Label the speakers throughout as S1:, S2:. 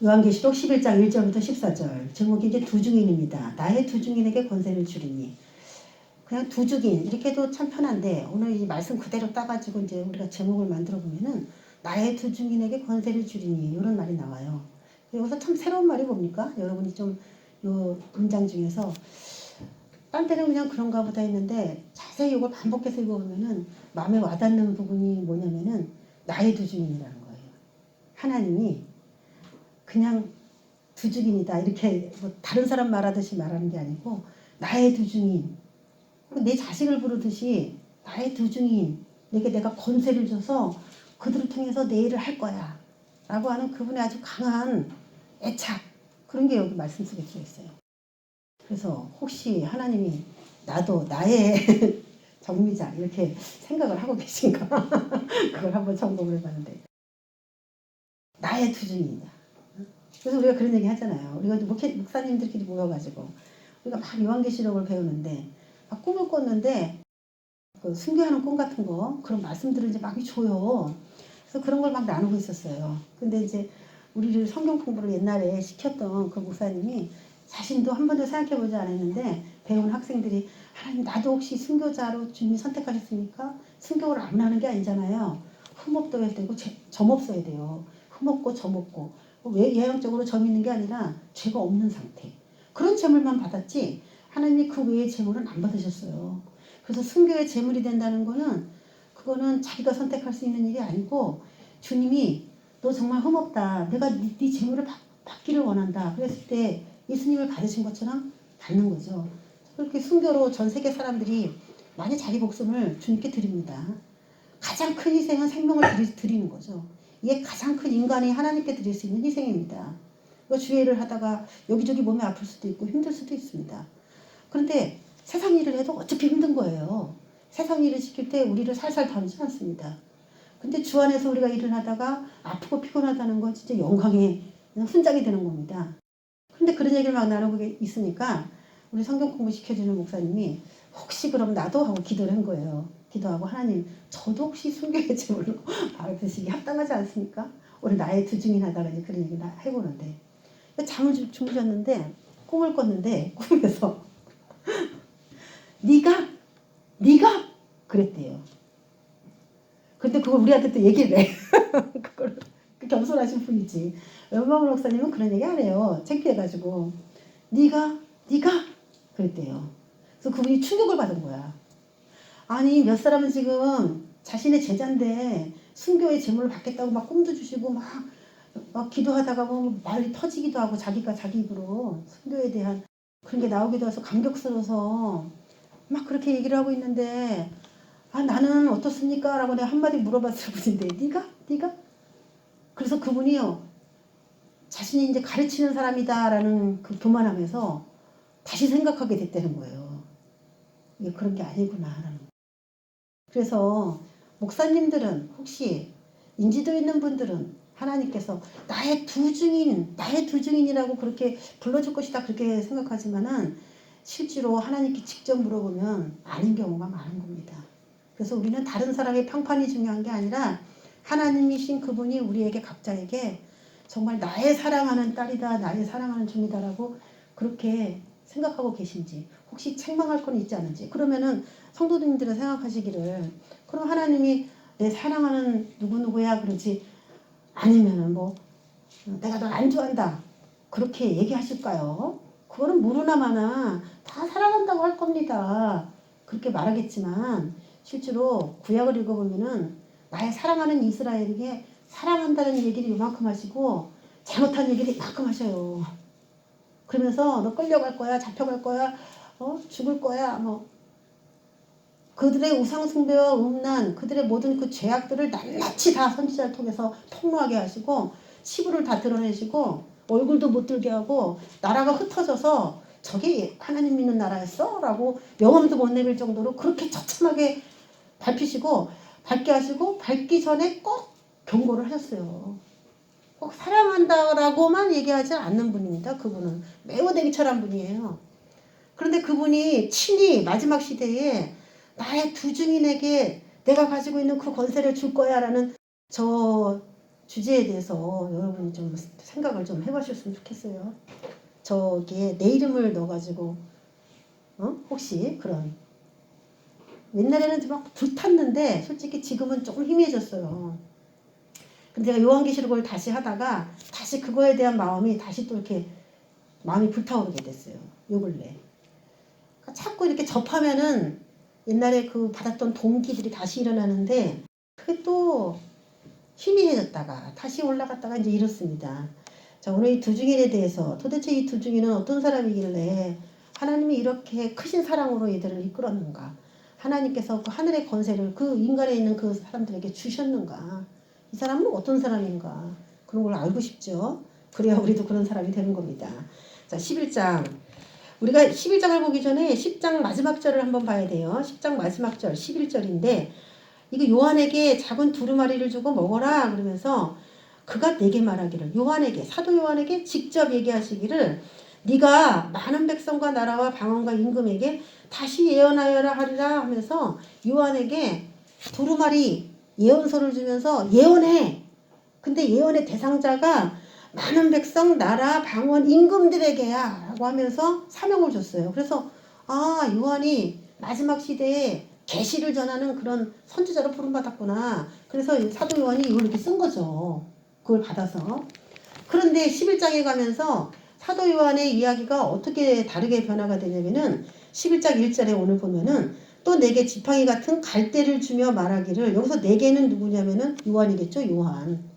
S1: 요한계시록 11장 1절부터 14절. 제목이 이제 두 증인입니다. 나의 두 증인에게 권세를 주리니. 그냥 두 증인 이렇게 해도 참 편한데 오늘 이 말씀 그대로 따가지고 이제 우리가 제목을 만들어 보면은 나의 두 증인에게 권세를 주리니 이런 말이 나와요. 여기서 참 새로운 말이 뭡니까? 여러분이 좀 요 문장 중에서 딴 때는 그냥 그런가 보다 했는데 자세히 이걸 반복해서 읽어보면은 마음에 와닿는 부분이 뭐냐면은 나의 두 증인이라는 거예요. 하나님이 그냥 두 증인이다 이렇게 뭐 다른 사람 말하듯이 말하는 게 아니고 나의 두 증인, 내 자식을 부르듯이 나의 두 증인, 내가 권세를 줘서 그들을 통해서 내 일을 할 거야 라고 하는 그분의 아주 강한 애착, 그런 게 여기 말씀 속에 들어있어요. 그래서 혹시 하나님이 나도 나의 정미자 이렇게 생각을 하고 계신가 그걸 한번 점검을 해봤는데 나의 두 증인이다. 그래서 우리가 그런 얘기 하잖아요. 우리가 목사님들끼리 모여가지고 우리가 막 요한계시록을 배우는데 막 꿈을 꿨는데 그 순교하는 꿈 같은 거 그런 말씀들을 이제 막 줘요. 그래서 그런 걸 막 나누고 있었어요. 근데 이제 우리를 성경 공부를 옛날에 시켰던 그 목사님이 자신도 한 번도 생각해보지 않았는데 배운 학생들이 하나님 나도 혹시 순교자로 주님이 선택하셨습니까? 순교를 아무나 하는 게 아니잖아요. 흠없도 해야 되고 점 없어야 돼요. 흠없고 점 없고 왜 예형적으로 점 있는 게 아니라 죄가 없는 상태. 그런 제물만 받았지 하나님이 그 외의 제물은 안 받으셨어요. 그래서 순교의 제물이 된다는 거는 그거는 자기가 선택할 수 있는 일이 아니고 주님이 너 정말 흠없다. 내가 네 제물을 받기를 원한다. 그랬을 때 예수님을 받으신 것처럼 받는 거죠. 그렇게 순교로 전 세계 사람들이 많이 자기 목숨을 주님께 드립니다. 가장 큰 희생은 생명을 드리는 거죠. 이게 가장 큰 인간이 하나님께 드릴 수 있는 희생입니다. 주일을 하다가 여기저기 몸이 아플 수도 있고 힘들 수도 있습니다. 그런데 세상 일을 해도 어차피 힘든 거예요. 세상 일을 시킬 때 우리를 살살 다루지 않습니다. 근데 주 안에서 우리가 일을 하다가 아프고 피곤하다는 건 진짜 영광의 훈장이 되는 겁니다. 근데 그런 얘기를 막 나누고 있으니까 우리 성경 공부 시켜주는 목사님이 혹시 그럼 나도 하고 기도를 한 거예요. 기도하고 하나님 저도 혹시 순교의 제물로 받으시기 합당하지 않습니까? 우리 나의 두 증인 하다가 이제 그런 얘기를 해보는데 잠을 주무셨는데 꿈을 꿨는데 꿈에서 네가 그랬대요. 근데 그걸 우리한테 또 얘기를 해. 그걸 겸손하신 분이지. 연마문 목사님은 그런 얘기 안 해요. 창피해가지고 네가 그랬대요. 그래서 그분이 충격을 받은 거야. 아니 몇 사람은 지금 자신의 제자인데 순교의 제물을 받겠다고 막 꿈도 주시고 막 기도하다가 뭐 말이 터지기도 하고 자기가 자기 입으로 순교에 대한 그런 게 나오기도 해서 감격스러워서 막 그렇게 얘기를 하고 있는데 나는 어떻습니까? 라고 내가 한마디 물어봤을 뿐인데 네가? 그래서 그분이요 자신이 이제 가르치는 사람이다라는 그 교만함에서 다시 생각하게 됐다는 거예요. 이게 그런 게 아니구나. 그래서 목사님들은 혹시 인지도 있는 분들은 하나님께서 나의 두 증인이라고 그렇게 불러줄 것이다 그렇게 생각하지만은 실제로 하나님께 직접 물어보면 아닌 경우가 많은 겁니다. 그래서 우리는 다른 사람의 평판이 중요한 게 아니라 하나님이신 그분이 우리에게 각자에게 정말 나의 사랑하는 딸이다 나의 사랑하는 종이다라고 그렇게 생각하고 계신지 혹시 책망할 건 있지 않은지 그러면은 성도님들은 생각하시기를 그럼 하나님이 내 사랑하는 누구누구야 그러지 아니면은 뭐 내가 널 안 좋아한다 그렇게 얘기하실까요? 그거는 모르나마나 다 사랑한다고 할 겁니다. 그렇게 말하겠지만 실제로 구약을 읽어보면은 나의 사랑하는 이스라엘에게 사랑한다는 얘기를 이만큼 하시고 잘못한 얘기를 이만큼 하셔요. 그러면서 너 끌려갈 거야 잡혀갈 거야 죽을 거야 뭐 그들의 우상숭배와 음란 그들의 모든 그 죄악들을 낱낱이 다 선지자를 통해서 폭로하게 하시고 치부를 다 드러내시고 얼굴도 못 들게 하고 나라가 흩어져서 저게 하나님 믿는 나라였어? 라고 명함도 못 내밀 정도로 그렇게 처참하게 밝게 하시고 밝기 전에 꼭 경고를 하셨어요. 꼭 사랑한다라고만 얘기하지 않는 분입니다. 그분은 매우 냉철한 분이에요. 그런데 그분이 친히 마지막 시대에 나의 두 증인에게 내가 가지고 있는 그 권세를 줄 거야 라는 저 주제에 대해서 여러분이 좀 생각을 좀 해보셨으면 좋겠어요. 저기에 내 이름을 넣어가지고 혹시 그런 옛날에는 좀 막 불탔는데 솔직히 지금은 조금 희미해졌어요. 근데 제가 요한계시록을 다시 하다가 다시 그거에 대한 마음이 다시 또 이렇게 마음이 불타오르게 됐어요. 요 근래. 그러니까 자꾸 이렇게 접하면은 옛날에 그 받았던 동기들이 다시 일어나는데 그게 또 희미해졌다가 다시 올라갔다가 이제 이렇습니다. 자, 오늘 이 두중인에 대해서 도대체 이 두중인은 어떤 사람이길래 하나님이 이렇게 크신 사랑으로 이들을 이끌었는가? 하나님께서 그 하늘의 권세를 그 인간에 있는 그 사람들에게 주셨는가? 이 사람은 어떤 사람인가? 그런 걸 알고 싶죠. 그래야 우리도 그런 사람이 되는 겁니다. 자, 11장. 우리가 11장을 보기 전에 10장 마지막 절을 한번 봐야 돼요. 10장 마지막 절 11절인데 이거 요한에게 작은 두루마리를 주고 먹어라 그러면서 그가 내게 말하기를 요한에게 사도 요한에게 직접 얘기하시기를 네가 많은 백성과 나라와 방언과 임금에게 다시 예언하여라 하리라 하면서 요한에게 두루마리 예언서를 주면서 예언해. 근데 예언의 대상자가 많은 백성, 나라, 방언, 임금들에게야 라고 하면서 사명을 줬어요. 그래서 요한이 마지막 시대에 계시를 전하는 그런 선지자로 부름받았구나. 그래서 사도 요한이 이걸 이렇게 쓴 거죠. 그걸 받아서. 그런데 11장에 가면서 사도 요한의 이야기가 어떻게 다르게 변화가 되냐면은 11장 1절에 오늘 보면은 또 내게 지팡이 같은 갈대를 주며 말하기를 여기서 내게는 누구냐면은 요한이겠죠. 요한.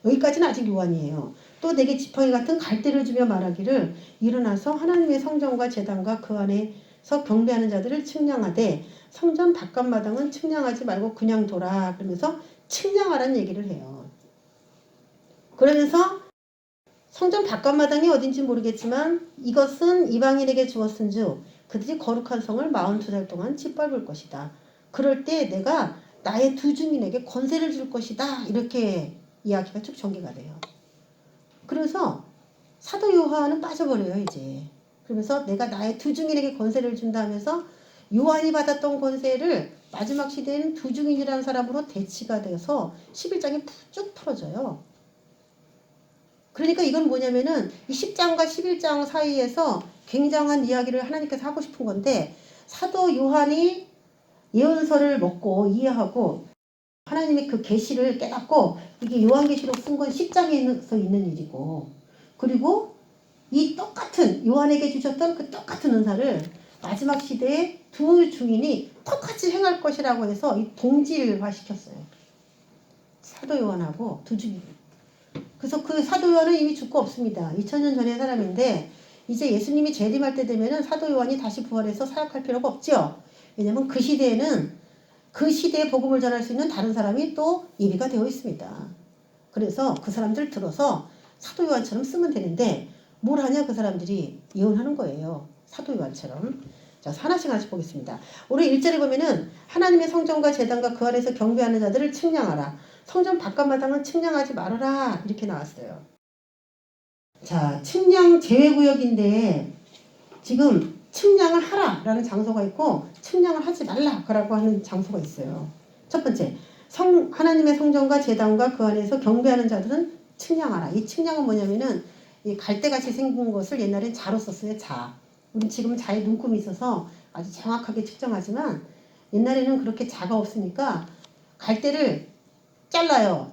S1: 여기까지는 아직 요한이에요. 또 내게 지팡이 같은 갈대를 주며 말하기를 일어나서 하나님의 성전과 제단과 그 안에서 경배하는 자들을 측량하되 성전 바깥마당은 측량하지 말고 그냥 둬라. 그러면서 측량하라는 얘기를 해요. 그러면서 성전 바깥마당이 어딘지 모르겠지만 이것은 이방인에게 주었은즉 그들이 거룩한 성을 42달 동안 짓밟을 것이다. 그럴 때 내가 나의 두 증인에게 권세를 줄 것이다. 이렇게 이야기가 쭉 전개가 돼요. 그래서 사도 요한은 빠져버려요 이제. 그러면서 내가 나의 두 증인에게 권세를 준다 하면서 요한이 받았던 권세를 마지막 시대에는 두 증인이라는 사람으로 대치가 되어서 11장이 쭉 풀어져요. 그러니까 이건 뭐냐면은 이 10장과 11장 사이에서 굉장한 이야기를 하나님께서 하고 싶은 건데 사도 요한이 예언서를 먹고 이해하고 하나님의 그 계시를 깨닫고 이게 요한계시록 쓴 건 10장에서 있는 일이고 그리고 이 똑같은 요한에게 주셨던 그 똑같은 은사를 마지막 시대에 두 증인이 똑같이 행할 것이라고 해서 이 동질화 시켰어요. 사도 요한하고 두 증인. 그래서 그 사도 요한은 이미 죽고 없습니다. 2000년 전의 사람인데 이제 예수님이 재림할 때 되면은 사도 요한이 다시 부활해서 사역할 필요가 없죠. 왜냐면 그 시대에는 그 시대에 복음을 전할 수 있는 다른 사람이 또 예비가 되어 있습니다. 그래서 그 사람들 들어서 사도 요한처럼 쓰면 되는데 뭘 하냐 그 사람들이 예언하는 거예요. 사도 요한처럼. 자, 하나씩 보겠습니다. 오늘 1절에 보면은 하나님의 성전과 제단과 그 안에서 경배하는 자들을 측량하라. 성전 바깥마당은 측량하지 말아라. 이렇게 나왔어요. 자, 측량 제외구역인데 지금 측량을 하라라는 장소가 있고 측량을 하지 말라라고 하는 장소가 있어요. 첫 번째, 하나님의 성전과 제단과 그 안에서 경배하는 자들은 측량하라. 이 측량은 뭐냐면은 이 갈대같이 생긴 것을 옛날엔 자로 썼어요. 자. 우리 지금은 자에 눈금이 있어서 아주 정확하게 측정하지만 옛날에는 그렇게 자가 없으니까 갈대를 잘라요.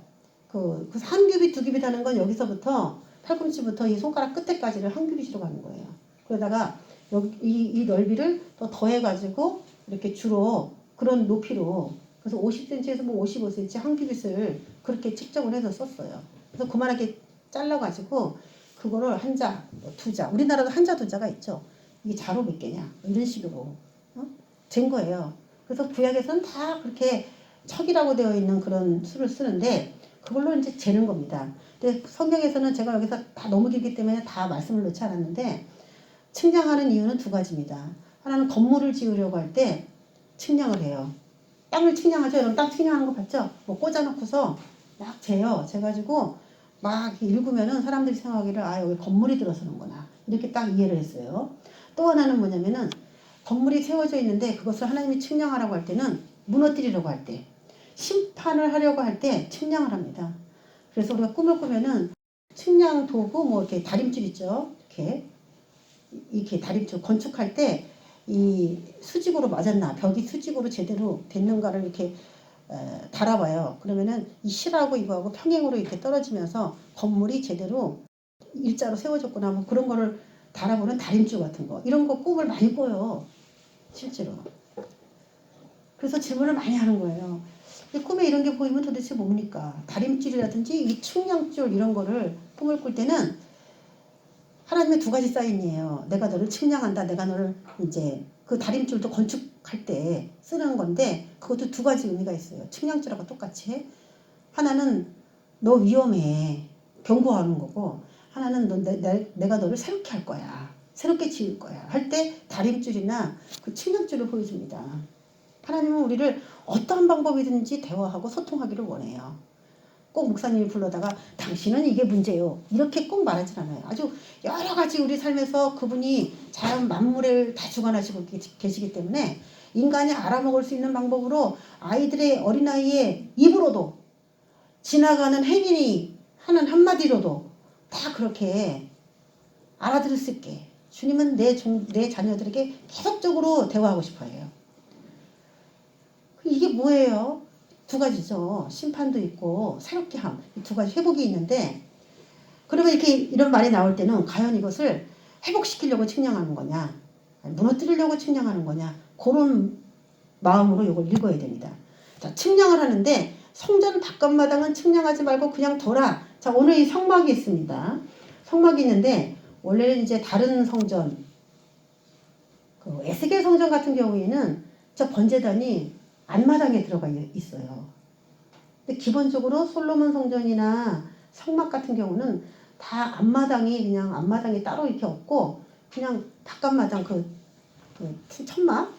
S1: 그래서 한 규빗, 두 규빗 하는 건 여기서부터 팔꿈치부터 이 손가락 끝에까지를 한 규빗으로 가는 거예요. 그러다가 여기 이 넓이를 또 더해가지고 이렇게 주로 그런 높이로 그래서 50cm에서 뭐 55cm 한 규빗을 그렇게 측정을 해서 썼어요. 그래서 그만하게 잘라가지고 그거를 한 자, 두 자, 우리나라도 한 자, 두 자가 있죠. 이게 자로 몇 개냐 이런 식으로 된 거예요. 그래서 구약에서는 다 그렇게 척이라고 되어 있는 그런 수를 쓰는데 그걸로 이제 재는 겁니다. 근데 성경에서는 제가 여기서 다 너무 길기 때문에 다 말씀을 넣지 않았는데 측량하는 이유는 두 가지입니다. 하나는 건물을 지으려고 할 때 측량을 해요. 땅을 측량하죠. 여러분 땅 측량하는 거 봤죠? 뭐 꽂아놓고서 막 재요. 재가지고 막 읽으면은 사람들이 생각하기를 여기 건물이 들어서는구나 이렇게 딱 이해를 했어요. 또 하나는 뭐냐면은 건물이 세워져 있는데 그것을 하나님이 측량하라고 할 때는 무너뜨리려고 할 때 심판을 하려고 할 때 측량을 합니다. 그래서 우리가 꿈을 꾸면은 측량 도구 뭐 이렇게 다림줄 있죠. 이렇게 다림줄 건축할 때 이 수직으로 맞았나 벽이 수직으로 제대로 됐는가를 이렇게 달아봐요. 그러면은 이 실하고 이거하고 평행으로 이렇게 떨어지면서 건물이 제대로 일자로 세워졌구나 뭐 그런 거를 달아보는 다림줄 같은 거 이런 거 꿈을 많이 꿔요. 실제로. 그래서 질문을 많이 하는 거예요. 이 꿈에 이런 게 보이면 도대체 뭡니까? 다림줄이라든지 이 측량줄 이런 거를 꿈을 꿀 때는 하나님의 두 가지 사인이에요. 내가 너를 측량한다. 내가 너를 이제 그 다림줄도 건축할 때 쓰는 건데 그것도 두 가지 의미가 있어요. 측량줄하고 똑같이. 하나는 너 위험해. 경고하는 거고 하나는 내가 너를 새롭게 할 거야. 새롭게 지을 거야. 할 때 다림줄이나 그 측량줄을 보여줍니다. 하나님은 우리를 어떠한 방법이든지 대화하고 소통하기를 원해요. 꼭 목사님이 불러다가 당신은 이게 문제요. 이렇게 꼭 말하진 않아요. 아주 여러 가지 우리 삶에서 그분이 자연 만물을 다 주관하시고 계시기 때문에 인간이 알아먹을 수 있는 방법으로 아이들의 어린아이의 입으로도 지나가는 행인이 하는 한마디로도 다 그렇게 알아들을 수 있게 주님은 내 자녀들에게 계속적으로 대화하고 싶어 해요. 이게 뭐예요? 두 가지죠. 심판도 있고 새롭게 함. 이 두 가지 회복이 있는데 그러면 이런 말이 나올 때는 과연 이것을 회복시키려고 측량하는 거냐 무너뜨리려고 측량하는 거냐 그런 마음으로 이걸 읽어야 됩니다. 자, 측량을 하는데 성전 바깥마당은 측량하지 말고 그냥 둬라. 자, 오늘 이 성막이 있습니다. 성막이 있는데 원래는 이제 다른 성전 그 에스겔 성전 같은 경우에는 저 번제단이 안마당에 들어가 있어요. 근데 기본적으로 솔로몬 성전이나 성막 같은 경우는 다 앞마당이 그냥 앞마당이 따로 이렇게 없고 그냥 바깥마당 그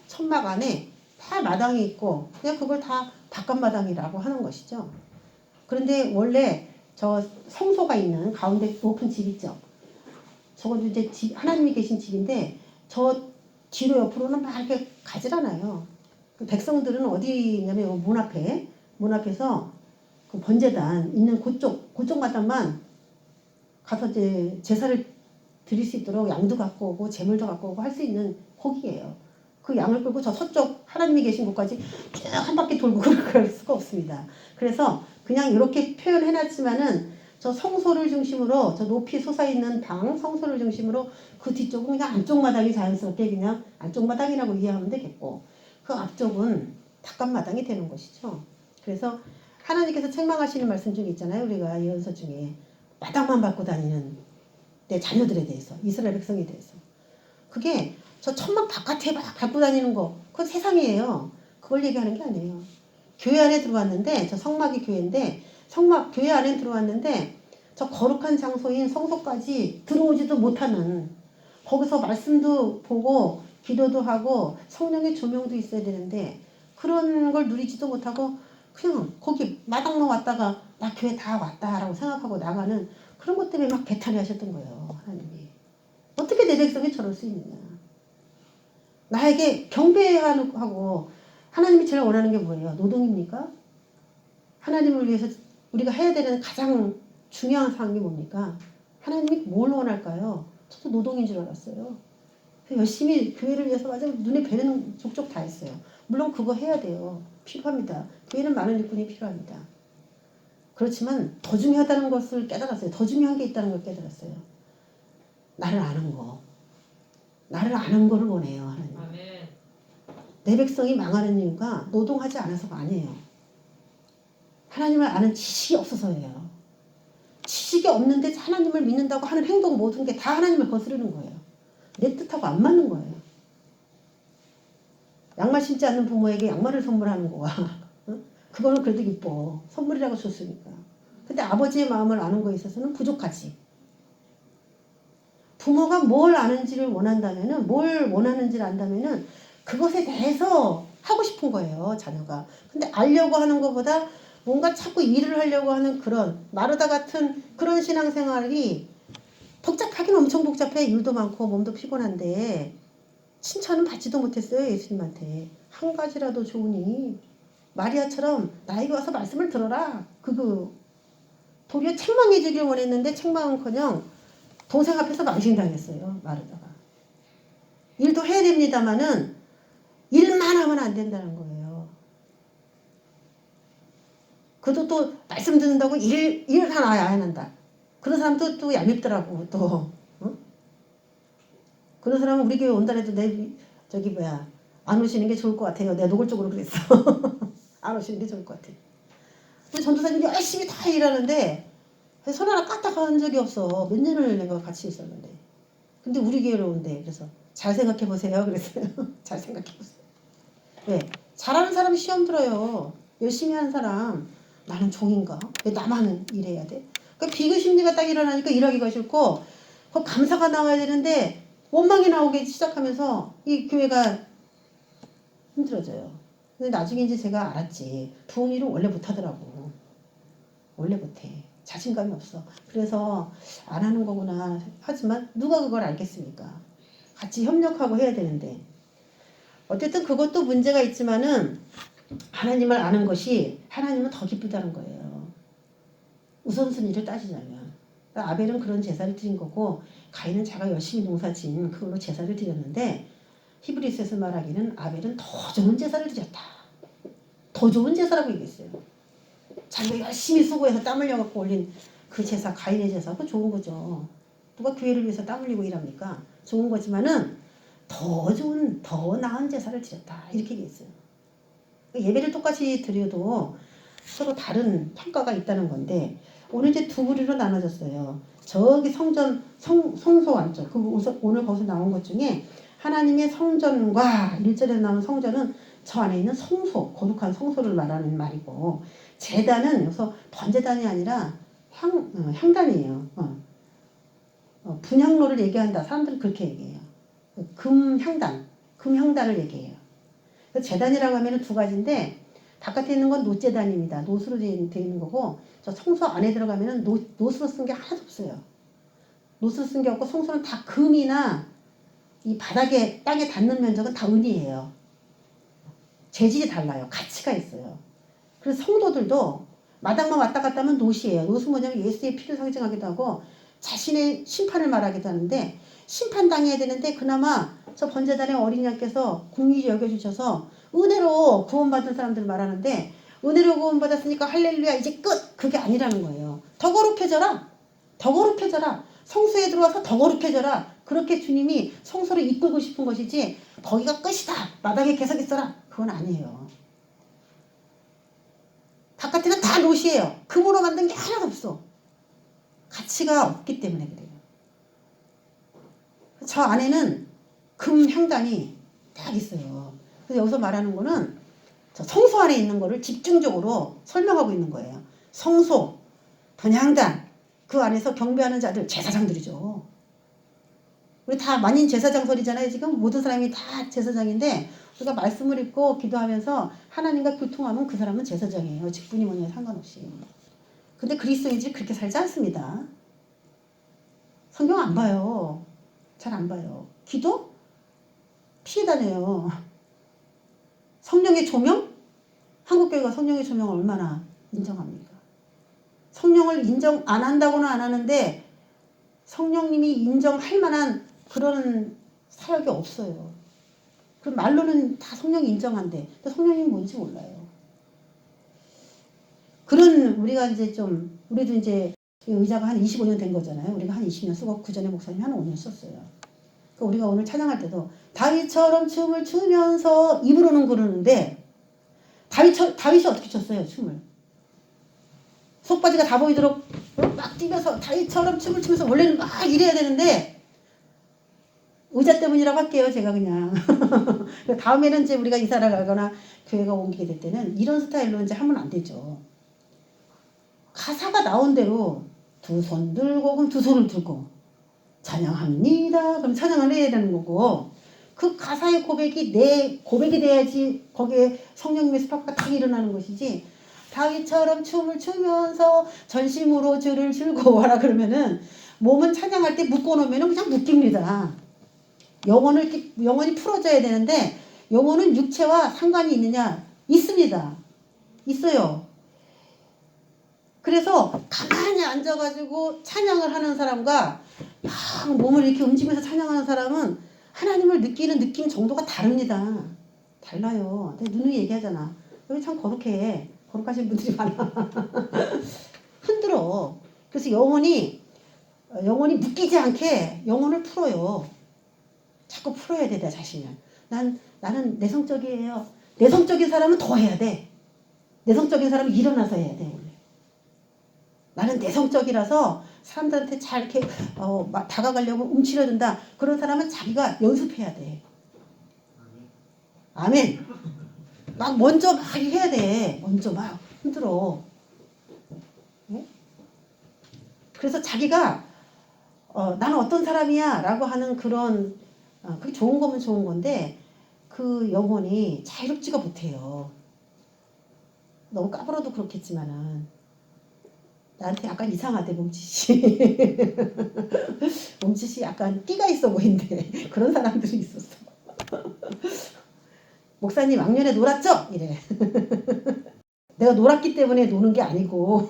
S1: 천막 안에 다 마당이 있고 그냥 그걸 다 바깥마당이라고 하는 것이죠. 그런데 원래 저 성소가 있는 가운데 높은 집 있죠. 저건 이제 하나님이 계신 집인데 저 뒤로 옆으로는 막 이렇게 가질 않아요. 그 백성들은 어디 있냐면 문 앞에서 그 번제단 있는 그쪽 마당만 가서 이제 제사를 드릴 수 있도록 양도 갖고 오고 재물도 갖고 오고 할 수 있는 거기예요. 그 양을 끌고 저 서쪽 하나님이 계신 곳까지 쭉 한 바퀴 돌고 그럴 수가 없습니다. 그래서 그냥 이렇게 표현해놨지만은 저 성소를 중심으로 저 높이 솟아있는 방 성소를 중심으로 그 뒤쪽은 그냥 안쪽 마당이 자연스럽게 그냥 안쪽 마당이라고 이해하면 되겠고 그 앞쪽은 바깥 마당이 되는 것이죠. 그래서 하나님께서 책망하시는 말씀 중에 있잖아요. 우리가 예언서 중에 마당만 밟고 다니는 내 자녀들에 대해서 이스라엘 백성에 대해서 그게 저 천막 바깥에 막 밟고 다니는 거 그건 세상이에요. 그걸 얘기하는 게 아니에요. 교회 안에 들어왔는데 저 성막이 교회인데 성막 교회 안에 들어왔는데 저 거룩한 장소인 성소까지 들어오지도 못하는 거기서 말씀도 보고 기도도 하고 성령의 조명도 있어야 되는데 그런 걸 누리지도 못하고 그냥 거기 마당만 왔다가 나 교회 다 왔다라고 생각하고 나가는 그런 것 때문에 막 개탄이 하셨던 거예요. 하나님이. 어떻게 내 백성이 저럴 수 있느냐. 나에게 경배하고 하나님이 제일 원하는 게 뭐예요? 노동입니까? 하나님을 위해서 우리가 해야 되는 가장 중요한 사항이 뭡니까? 하나님이 뭘 원할까요? 저도 노동인 줄 알았어요. 열심히 교회를 위해서 맞아 눈에 뵈는 족족 다 했어요. 물론 그거 해야 돼요. 필요합니다. 교회는 많은 일꾼이 필요합니다. 그렇지만 더 중요하다는 것을 깨달았어요. 더 중요한 게 있다는 걸 깨달았어요. 나를 아는 거. 나를 아는 거를 원해요. 하나님. 아멘. 내 백성이 망하는 이유가 노동하지 않아서가 아니에요. 하나님을 아는 지식이 없어서예요. 지식이 없는데 하나님을 믿는다고 하는 행동 모든 게 다 하나님을 거스르는 거예요. 내 뜻하고 안 맞는 거예요. 양말 신지 않는 부모에게 양말을 선물하는 거와 그거는 그래도 이뻐. 선물이라고 줬으니까. 근데 아버지의 마음을 아는 거에 있어서는 부족하지. 부모가 뭘 아는지를 원한다면은 뭘 원하는지를 안다면은 그것에 대해서 하고 싶은 거예요. 자녀가. 근데 알려고 하는 것보다 뭔가 자꾸 일을 하려고 하는 그런 마르다 같은 그런 신앙생활이 복잡하긴 엄청 복잡해. 일도 많고 몸도 피곤한데 칭찬은 받지도 못했어요. 예수님한테. 한 가지라도 좋으니 마리아처럼 나에게 와서 말씀을 들어라. 도리어 책망해주길 원했는데 책망은커녕 동생 앞에서 망신당했어요. 말하다가. 일도 해야 됩니다마는 일만 하면 안 된다는 거예요. 그도 또 말씀 듣는다고 일 하나 안 한다. 그런 사람도 또 얄밉더라고 또. 응? 그런 사람은 우리 교회 온다 해도 안 오시는 게 좋을 것 같아요. 내가 노골적으로 그랬어. 안 오시는 게 좋을 것 같아요. 우리 전도사님 열심히 다 일하는데 손 하나 까딱한 적이 없어. 몇 년을 내가 같이 있었는데. 근데 우리 교회로 온대. 그래서 잘 생각해 보세요. 그랬어요. 잘 생각해 보세요. 왜? 잘하는 사람이 시험 들어요. 열심히 하는 사람. 나는 종인가? 왜 나만 일해야 돼? 그러니까 비교 심리가 딱 일어나니까 일하기가 싫고 그 감사가 나와야 되는데 원망이 나오기 시작하면서 이 교회가 힘들어져요. 근데 나중에 이제 제가 알았지. 부흥 일은 원래 못하더라고. 원래 못해. 자신감이 없어. 그래서 안 하는 거구나. 하지만 누가 그걸 알겠습니까? 같이 협력하고 해야 되는데. 어쨌든 그것도 문제가 있지만은 하나님을 아는 것이 하나님은 더 기쁘다는 거예요. 우선순위를 따지자면. 아벨은 그런 제사를 드린 거고 가인은 자가 열심히 농사진 그걸로 제사를 드렸는데 히브리서에서 말하기는 아벨은 더 좋은 제사를 드렸다. 더 좋은 제사라고 얘기했어요. 자기가 열심히 수고해서 땀 흘려갖고 올린 그 제사, 가인의 제사, 그거 좋은 거죠. 누가 교회를 위해서 땀 흘리고 일합니까? 좋은 거지만은 더 좋은, 더 나은 제사를 드렸다. 이렇게 얘기했어요. 예배를 똑같이 드려도 서로 다른 평가가 있다는 건데 오늘 이제 두 부류로 나눠졌어요. 저기 성전, 성소 안쪽, 오늘 거기서 나온 것 중에 하나님의 성전과 1절에 나온 성전은 저 안에 있는 성소, 거룩한 성소를 말하는 말이고 제단은 여기서 번제단이 아니라 향단이에요. 분향로를 얘기한다. 사람들은 그렇게 얘기해요. 금향단을 얘기해요. 제단이라고 하면 두 가지인데 바깥에 있는 건 놋제단입니다. 놋으로 되어 있는 거고 저 성소 안에 들어가면 놋으로 쓴 게 하나도 없어요. 놋으로 쓴 게 없고 성소는 다 금이나 이 바닥에 땅에 닿는 면적은 다 은이에요. 재질이 달라요. 가치가 있어요. 그래서 성도들도 마당만 왔다 갔다 하면 놋이에요. 놋은 뭐냐면 예수의 피를 상징하기도 하고 자신의 심판을 말하기도 하는데 심판당해야 되는데 그나마 저 번제단의 어린 양께서 공의를 여겨주셔서 은혜로 구원받은 사람들 말하는데 은혜로 구원받았으니까 할렐루야 이제 끝! 그게 아니라는 거예요. 더 거룩해져라. 더 거룩해져라. 성소에 들어와서 더 거룩해져라. 그렇게 주님이 성소를 이끌고 싶은 것이지 거기가 끝이다. 마당에 계속 있어라. 그건 아니에요. 바깥에는 다 놋이에요. 금으로 만든 게 하나도 없어. 가치가 없기 때문에 그래요. 저 안에는 금 향단이 딱 있어요. 그래서 여기서 말하는 거는 저 성소 안에 있는 거를 집중적으로 설명하고 있는 거예요. 성소, 분향단, 그 안에서 경배하는 자들, 제사장들이죠. 우리 다 만인 제사장설이잖아요. 지금 모든 사람이 다 제사장인데 우리가 말씀을 읽고 기도하면서 하나님과 교통하면 그 사람은 제사장이에요. 직분이 뭐냐 상관없이. 근데 그리스도인들이 그렇게 살지 않습니다. 성경 안 봐요. 잘 안 봐요. 기도? 피해 다녀요. 성령의 조명? 한국교회가 성령의 조명을 얼마나 인정합니까? 성령을 인정 안 한다고는 안 하는데 성령님이 인정할 만한 그런 사역이 없어요. 그 말로는 다 성령이 인정한데 성령님이 뭔지 몰라요. 그런 우리가 이제 좀 우리도 이제 의자가 한 25년 된 거잖아요. 우리가 한 20년 쓰고 그 전에 목사님이 한 5년 썼어요. 그러니까 우리가 오늘 찬양할 때도 다윗처럼 춤을 추면서 입으로는 그러는데 다윗이 어떻게 췄어요 춤을? 속바지가 다 보이도록 막 뛰면서 다윗처럼 춤을 추면서 원래는 막 이래야 되는데 의자 때문이라고 할게요 제가 그냥. 다음에는 이제 우리가 이사를 가거나 교회가 옮기게 될 때는 이런 스타일로 이제 하면 안 되죠. 가사가 나온 대로 두 손 들고 그럼 두 손을 들고 찬양합니다. 그럼 찬양을 해야 되는 거고 그 가사의 고백이 내 고백이 돼야지 거기에 성령님의 스파크가 딱 일어나는 것이지 다윗처럼 춤을 추면서 전심으로 주를 즐거워하라 그러면은 몸은 찬양할 때 묶어놓으면 그냥 묶입니다. 영혼이 풀어져야 되는데 영혼은 육체와 상관이 있느냐? 있습니다. 있어요. 그래서 가만히 앉아가지고 찬양을 하는 사람과 막 몸을 이렇게 움직이면서 찬양하는 사람은 하나님을 느끼는 느낌 정도가 다릅니다. 달라요. 내가 누누이 얘기하잖아. 여기 참 거룩해. 거룩하신 분들이 많아. 흔들어. 그래서 영혼이 묶이지 않게 영혼을 풀어요. 자꾸 풀어야 돼, 내 자신을. 나는 내성적이에요. 내성적인 사람은 더 해야 돼. 내성적인 사람은 일어나서 해야 돼, 원래. 나는 내성적이라서 사람들한테 잘 이렇게 막 다가가려고 움츠려든다. 그런 사람은 자기가 연습해야 돼. 아멘. 막 먼저 막 해야 돼. 먼저 막 흔들어. 네? 그래서 자기가 나는 어떤 사람이야 라고 하는 그런 그게 좋은 거면 좋은 건데 그 영혼이 자유롭지가 못해요. 너무 까불어도 그렇겠지만은 나한테 약간 이상하대, 몸짓이. 몸짓이 약간 끼가 있어 보인대. 그런 사람들이 있었어. 목사님 왕년에 놀았죠? 이래. 내가 놀았기 때문에 노는 게 아니고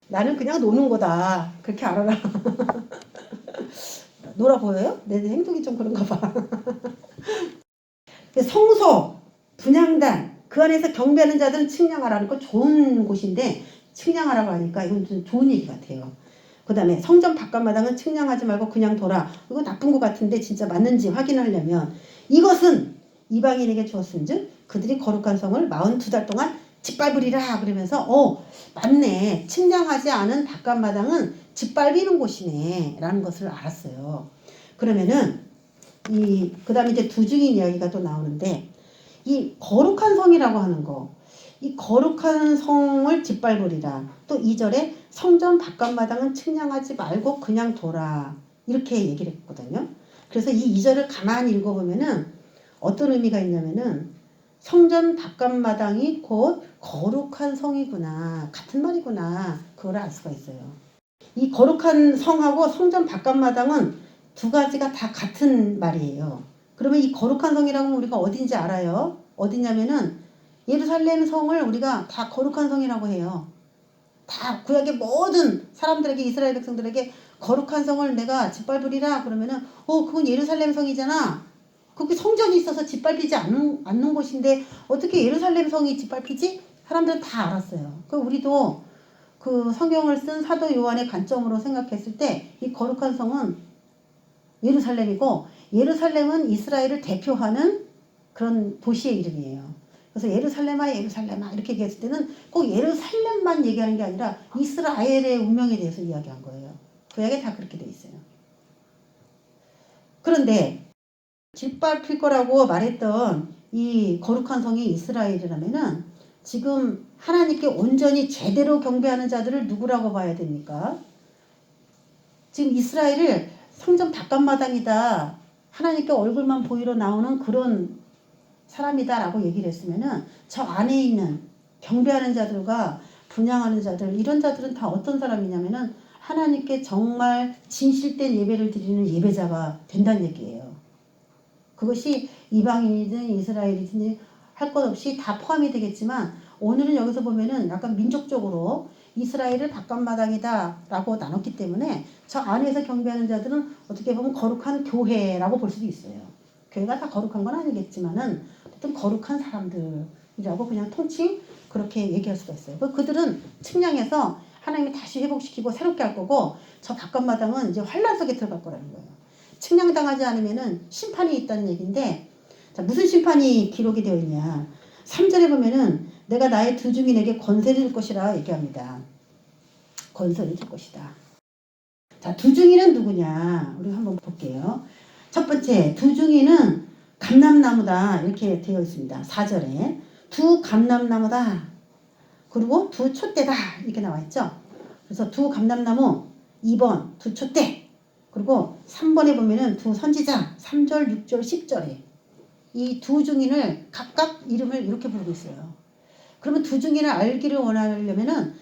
S1: 나는 그냥 노는 거다. 그렇게 알아라. 놀아 보여요? 내 행동이 좀 그런가 봐. 성소, 분향단, 그 안에서 경배하는 자들은 측량하라는 거 좋은 곳인데 측량하라고 하니까 이건 좀 좋은 얘기 같아요. 그 다음에 성전 바깥마당은 측량하지 말고 그냥 둬라. 이거 나쁜 것 같은데 진짜 맞는지 확인하려면 이것은 이방인에게 주었은즉 그들이 거룩한 성을 42달 동안 짓밟으리라. 그러면서 맞네. 측량하지 않은 바깥마당은 짓밟이는 곳이네 라는 것을 알았어요. 그러면은 그 다음에 이제 두중인 이야기가 또 나오는데 이 거룩한 성이라고 하는 거, 이 거룩한 성을 짓밟으리라. 또 2절에 성전 바깥마당은 측량하지 말고 그냥 둬라. 이렇게 얘기를 했거든요. 그래서 이 2절을 가만히 읽어보면은 어떤 의미가 있냐면은 성전 바깥마당이 곧 거룩한 성이구나. 같은 말이구나. 그걸 알 수가 있어요. 이 거룩한 성하고 성전 바깥마당은 두 가지가 다 같은 말이에요. 그러면 이 거룩한 성이라고 하면 우리가 어딘지 알아요? 어디냐면은 예루살렘 성을 우리가 다 거룩한 성이라고 해요. 다 구약의 모든 사람들에게, 이스라엘 백성들에게 거룩한 성을 내가 짓밟으리라 그러면은 그건 예루살렘 성이잖아. 거기 성전이 있어서 짓밟히지 않는 곳인데 어떻게 예루살렘 성이 짓밟히지? 사람들은 다 알았어요. 그 우리도 그 성경을 쓴 사도 요한의 관점으로 생각했을 때 이 거룩한 성은 예루살렘이고 예루살렘은 이스라엘을 대표하는 그런 도시의 이름이에요. 그래서 예루살렘아 예루살렘아 이렇게 얘기했을 때는 꼭 예루살렘만 얘기하는 게 아니라 이스라엘의 운명에 대해서 이야기한 거예요. 구약에 다 그렇게 돼 있어요. 그런데 짓밟힐 거라고 말했던 이 거룩한 성이 이스라엘이라면은 지금 하나님께 온전히 제대로 경배하는 자들을 누구라고 봐야 됩니까? 지금 이스라엘을 성전 바깥마당이다. 하나님께 얼굴만 보이러 나오는 그런 사람이다라고 얘기를 했으면은 저 안에 있는 경배하는 자들과 분향하는 자들, 이런 자들은 다 어떤 사람이냐면은 하나님께 정말 진실된 예배를 드리는 예배자가 된다는 얘기예요. 그것이 이방인이든 이스라엘이든 할 것 없이 다 포함이 되겠지만 오늘은 여기서 보면은 약간 민족적으로 이스라엘을 바깥마당이다 라고 나눴기 때문에 저 안에서 경배하는 자들은 어떻게 보면 거룩한 교회라고 볼 수도 있어요. 교회가 다 거룩한 건 아니겠지만은 어떤 거룩한 사람들이라고 그냥 통칭 그렇게 얘기할 수가 있어요. 그들은 측량해서 하나님이 다시 회복시키고 새롭게 할 거고 저 바깥마당은 이제 환란 속에 들어갈 거라는 거예요. 측량당하지 않으면은 심판이 있다는 얘기인데 자, 무슨 심판이 기록이 되어 있냐. 3절에 보면은 내가 나의 두 증인에게 권세를 줄 것이라 얘기합니다. 권세를 줄 것이다. 자, 두 증인은 누구냐? 우리 한번 볼게요. 첫 번째, 두 증인은 감람나무다. 이렇게 되어 있습니다. 4절에 두 감람나무다. 그리고 두 촛대다. 이렇게 나와 있죠. 그래서 두 감람나무, 2번 두 촛대. 그리고 3번에 보면은 두 선지자, 3절, 6절, 10절에 이 두 증인을 각각 이름을 이렇게 부르고 있어요. 그러면 두 증인을 알기를 원하려면은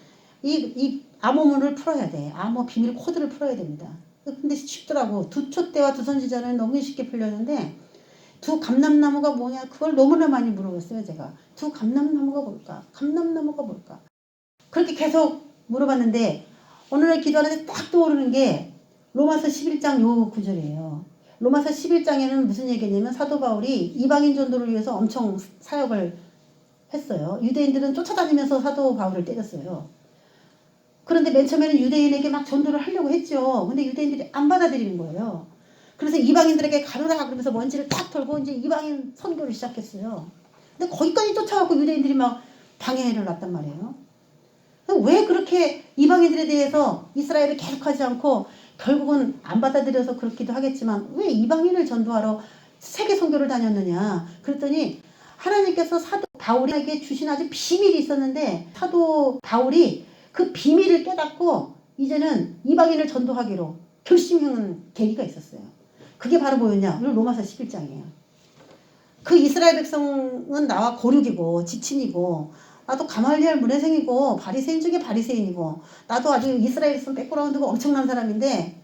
S1: 이 암호문을 풀어야 돼. 암호 비밀 코드를 풀어야 됩니다. 근데 쉽더라고. 두 촛대와 두 선지자는 너무 쉽게 풀렸는데 두 감람나무가 뭐냐? 그걸 너무나 많이 물어봤어요, 제가. 두 감람나무가 뭘까? 감람나무가 뭘까? 그렇게 계속 물어봤는데 어느 날 기도하는데 딱 떠오르는 게 로마서 11장 요 구절이에요. 로마서 11장에는 무슨 얘기냐면 사도 바울이 이방인 전도를 위해서 엄청 사역을 했어요. 유대인들은 쫓아다니면서 사도 바울을 때렸어요. 그런데 맨 처음에는 유대인에게 막 전도를 하려고 했죠. 근데 유대인들이 안 받아들이는 거예요. 그래서 이방인들에게 가로라 그러면서 먼지를 딱 털고 이제 이방인 선교를 시작했어요. 근데 거기까지 쫓아가고 유대인들이 막 방해를 놨단 말이에요. 왜 그렇게 이방인들에 대해서 이스라엘을 계속하지 않고 결국은 안 받아들여서 그렇기도 하겠지만 왜 이방인을 전도하러 세계 선교를 다녔느냐 그랬더니 하나님께서 사도 바울에게 주신 아주 비밀이 있었는데 사도 바울이 그 비밀을 깨닫고 이제는 이방인을 전도하기로 결심한 계기가 있었어요. 그게 바로 뭐였냐? 로마서 11장이에요. 그 이스라엘 백성은 나와 고륙이고 지친이고 나도 가말리엘 문해생이고 바리새인 중에 바리새인이고 나도 아주 이스라엘 백성 백그라운드가 엄청난 사람인데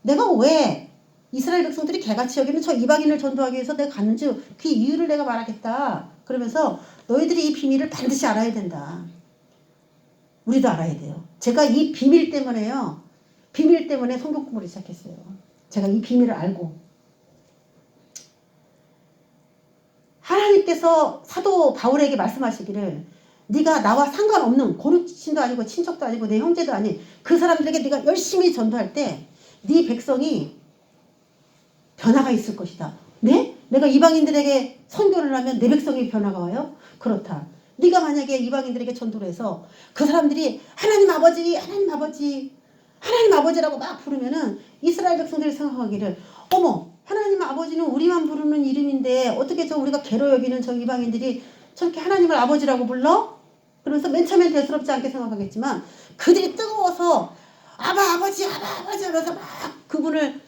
S1: 내가 왜 이스라엘 백성들이 개같이 여기는 저 이방인을 전도하기 위해서 내가 갔는지 그 이유를 내가 말하겠다. 그러면서 너희들이 이 비밀을 반드시 알아야 된다. 우리도 알아야 돼요. 제가 이 비밀 때문에요. 비밀 때문에 성경 공부를 시작했어요. 제가 이 비밀을 알고 하나님께서 사도 바울에게 말씀하시기를 네가 나와 상관없는 고륙친도 아니고 친척도 아니고 내 형제도 아닌 그 사람들에게 네가 열심히 전도할 때 네 백성이 변화가 있을 것이다. 네? 내가 이방인들에게 선교를 하면 내 백성이 변화가 와요? 그렇다. 네가 만약에 이방인들에게 전도를 해서 그 사람들이 하나님 아버지 하나님 아버지 하나님 아버지라고 막 부르면은 이스라엘 백성들이 생각하기를 어머 하나님 아버지는 우리만 부르는 이름인데 어떻게 저 우리가 괴로 여기는 저 이방인들이 저렇게 하나님을 아버지라고 불러? 그러면서 맨 처음엔 대수롭지 않게 생각하겠지만 그들이 뜨거워서 아버지 하면서 막 그분을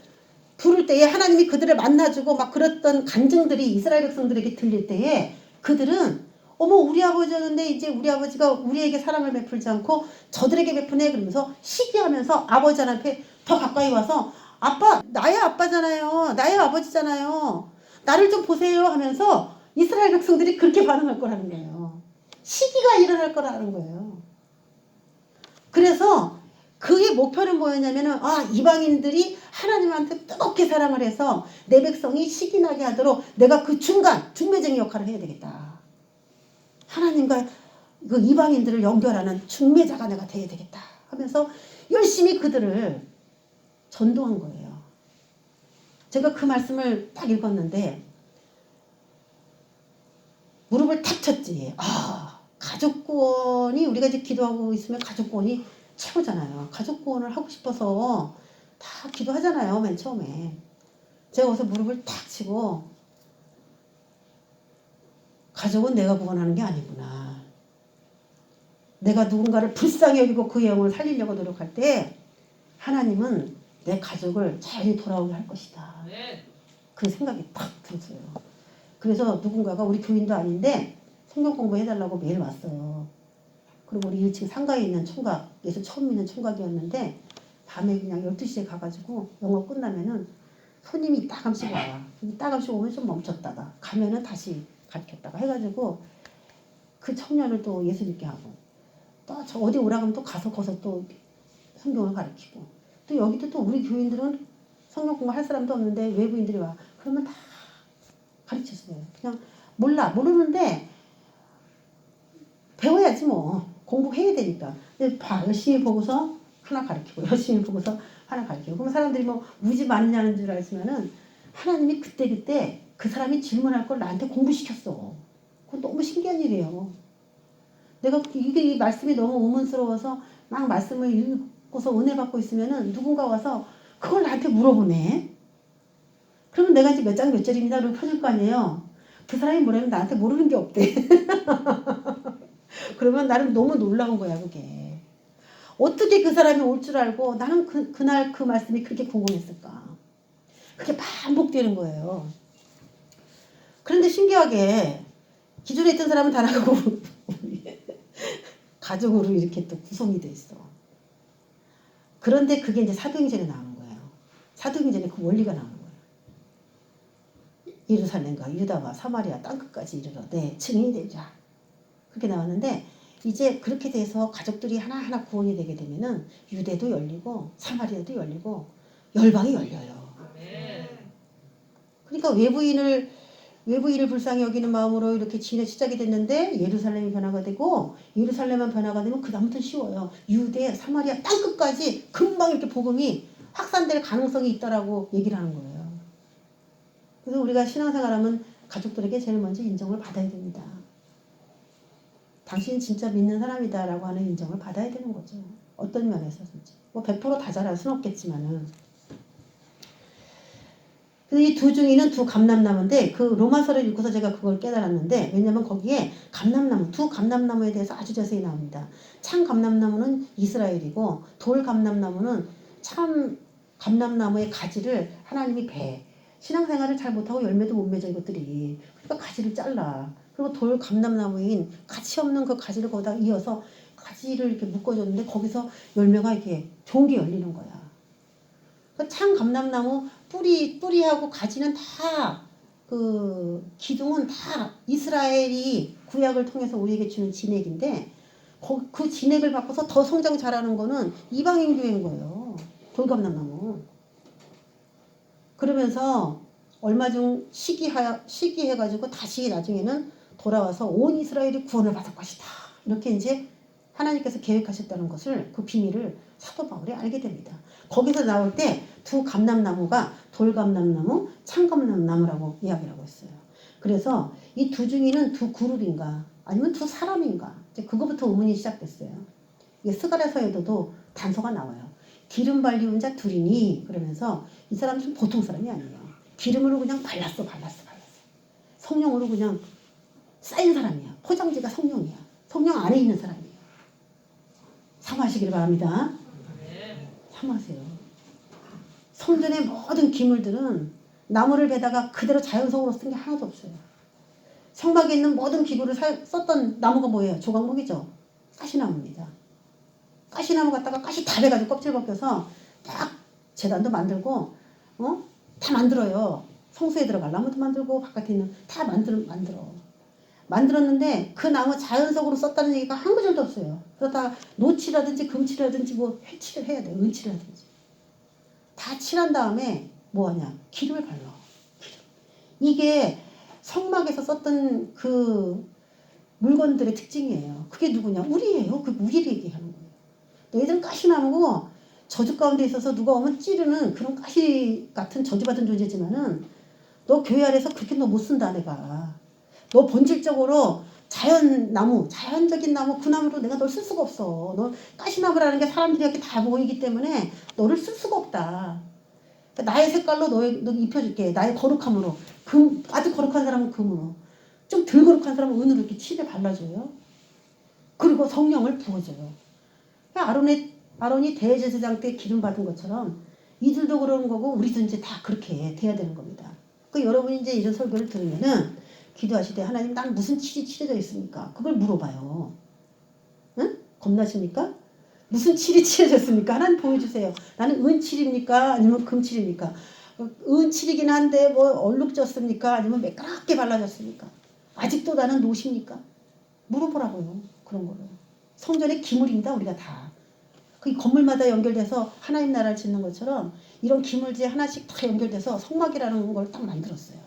S1: 부를 때에 하나님이 그들을 만나주고 막 그랬던 간증들이 이스라엘 백성들에게 들릴 때에 그들은 어머 우리 아버지였는데 이제 우리 아버지가 우리에게 사랑을 베풀지 않고 저들에게 베푸네 그러면서 시기하면서 아버지 앞에 더 가까이 와서 아빠 나의 아빠잖아요. 나의 아버지잖아요. 나를 좀 보세요 하면서 이스라엘 백성들이 그렇게 반응할 거라는 거예요. 시기가 일어날 거라는 거예요. 그래서 그의 목표는 뭐였냐면은 이방인들이 하나님한테 뜨겁게 사랑을 해서 내 백성이 시기나게 하도록 내가 그 중매쟁이 역할을 해야 되겠다. 하나님과 그 이방인들을 연결하는 중매자가 내가 돼야 되겠다 하면서 열심히 그들을 전도한 거예요. 제가 그 말씀을 딱 읽었는데 무릎을 탁 쳤지. 가족 구원이 우리가 이제 기도하고 있으면 가족 구원이 최고잖아요. 가족 구원을 하고 싶어서 다 기도하잖아요. 맨 처음에. 제가 거기서 무릎을 탁 치고 가족은 내가 구원하는 게 아니구나. 내가 누군가를 불쌍히 여기고 그 영을 살리려고 노력할 때 하나님은 내 가족을 잘 돌아오게 할 것이다. 그 생각이 딱 들었어요. 그래서 누군가가 우리 교인도 아닌데 성경 공부해달라고 매일 왔어요. 그리고 우리 1층 상가에 있는 총각에서 처음 있는 총각이었는데 밤에 그냥 12시에 가가지고 영어 끝나면은 손님이 이따금씩 와요. 이따금씩 오면 좀 멈췄다가 가면은 다시 가르쳤다가 해가지고 그 청년을 또 예수 믿게 하고 또 저 어디 오라 그러면 또 가서 거기서 또 성경을 가르치고 또 여기도 또 우리 교인들은 성경 공부 할 사람도 없는데 외부인들이 와. 그러면 다 가르쳤어요. 그냥 모르는데 배워야지 뭐. 공부해야 되니까. 근데 열심히 보고서 하나 가르치고 열심히 보고서 하나 가르치고 그럼 사람들이 뭐 무지 많으냐는 줄 알지만은 하나님이 그때 그 사람이 질문할 걸 나한테 공부시켰어. 그건 너무 신기한 일이에요. 내가 이 말씀이 너무 의문스러워서 막 말씀을 읽고서 은혜 받고 있으면은 누군가 와서 그걸 나한테 물어보네. 그러면 내가 이제 몇 장 몇 절입니다. 그러고 펴줄 거 아니에요. 그 사람이 뭐라면 나한테 모르는 게 없대. 그러면 나는 너무 놀라운 거야 그게. 어떻게 그 사람이 올 줄 알고 나는 그날 그 말씀이 그렇게 궁금했을까. 그게 반복되는 거예요. 그런데 신기하게 기존에 있던 사람은 다 나가고 가족으로 이렇게 또 구성이 돼 있어. 그런데 그게 이제 사도행전에 나오는 거예요. 사도행전에 그 원리가 나오는 거예요. 예루살렘과 유다와 사마리아 땅끝까지 이르러 내 증인이 되자. 그렇게 나왔는데 이제 그렇게 돼서 가족들이 하나하나 구원이 되게 되면은 유대도 열리고 사마리아도 열리고 열방이 열려요. 그러니까 외부인을 불쌍히 여기는 마음으로 이렇게 지내 시작이 됐는데 예루살렘이 변화가 되고 예루살렘만 변화가 되면 그다음부터 쉬워요. 유대, 사마리아 땅끝까지 금방 이렇게 복음이 확산될 가능성이 있다라고 얘기를 하는 거예요. 그래서 우리가 신앙생활하면 가족들에게 제일 먼저 인정을 받아야 됩니다. 당신 진짜 믿는 사람이다라고 하는 인정을 받아야 되는 거죠. 어떤 면에서든지. 뭐 100%다 잘할 수는 없겠지만은. 이 두 중이는 두 감람나무인데 그 로마서를 읽고서 제가 그걸 깨달았는데 왜냐면 거기에 감람나무, 두 감람나무에 대해서 아주 자세히 나옵니다. 참 감람나무는 이스라엘이고 돌 감람나무는 참 감람나무의 가지를 하나님이 배. 신앙생활을 잘 못하고 열매도 못 맺어 이것들이. 그러니까 가지를 잘라. 그리고 돌 감람나무인 가치 없는 그 가지를 거기다 이어서 가지를 이렇게 묶어줬는데 거기서 열매가 이렇게 좋은 게 열리는 거야. 그 참 감람나무 뿌리하고 가지는 다 기둥은 다 이스라엘이 구약을 통해서 우리에게 주는 진액인데 그 진액을 바꿔서 더 성장 잘하는 거는 이방인 교회인 거예요. 돌감람나무. 그러면서 얼마 중 시기해가지고 다시 나중에는 돌아와서 온 이스라엘이 구원을 받을 것이다. 이렇게 이제 하나님께서 계획하셨다는 것을 그 비밀을 사도 바울이 알게 됩니다. 거기서 나올 때 두 감람나무가 돌감람나무, 참감람나무라고 이야기를 하고 있어요. 그래서 이 두 중에는 두 그룹인가 아니면 두 사람인가 이제 그거부터 의문이 시작됐어요. 이게 스가랴서에도 단서가 나와요. 기름 발리운 자 둘이니 그러면서 이 사람은 보통 사람이 아니에요. 기름으로 그냥 발랐어. 성령으로 그냥 쌓인 사람이야. 포장지가 성령이야. 성령 안에 있는 사람이에요. 사모하시길 바랍니다. 사모하세요. 성전의 모든 기물들은 나무를 베다가 그대로 자연성으로 쓴 게 하나도 없어요. 성막에 있는 모든 기구를 썼던 나무가 뭐예요? 조각목이죠. 가시나무입니다. 가시나무 갖다가 가시 다 베가지고 껍질 벗겨서 딱 제단도 만들고 다 만들어요. 성소에 들어갈 나무도 만들고 바깥에 있는 다 만들었는데 그 나무 자연석으로 썼다는 얘기가 한 구절도 없어요. 그러다가 노치라든지 금치라든지 뭐 회칠을 해야 돼요. 은치라든지 다 칠한 다음에 뭐하냐? 기름을 발라. 이게 성막에서 썼던 그 물건들의 특징이에요. 그게 누구냐? 우리예요. 그 우리를 얘기하는 거예요. 너희들은 가시나무고 저주 가운데 있어서 누가 오면 찌르는 그런 가시 같은 저주받은 존재지만은 너 교회 안에서 그렇게 너 못 쓴다 내가. 너 본질적으로 자연적인 나무 그 나무로 내가 널 쓸 수가 없어. 너 가시나무라는 게 사람들이 이렇게 다 보이기 때문에 너를 쓸 수가 없다. 나의 색깔로 너 입혀줄게. 나의 거룩함으로. 아주 거룩한 사람은 금으로. 좀 덜 거룩한 사람은 은으로 이렇게 칠에 발라줘요. 그리고 성령을 부어줘요. 아론이 대제사장 때 기름 받은 것처럼 이들도 그런 거고 우리도 이제 다 그렇게 돼야 되는 겁니다. 여러분이 이제 이런 설교를 들으면은 기도하실 때 하나님 난 무슨 칠이 칠해져 있습니까? 그걸 물어봐요. 응? 겁나십니까? 무슨 칠이 칠해졌습니까? 하나님 보여주세요. 나는 은칠입니까? 아니면 금칠입니까? 은칠이긴 한데 뭐 얼룩졌습니까? 아니면 매끄럽게 발라졌습니까? 아직도 나는 노십니까? 물어보라고요. 그런 거를. 성전의 기물입니다. 우리가 다. 그 건물마다 연결돼서 하나님 나라를 짓는 것처럼 이런 기물들이 하나씩 다 연결돼서 성막이라는 걸 딱 만들었어요.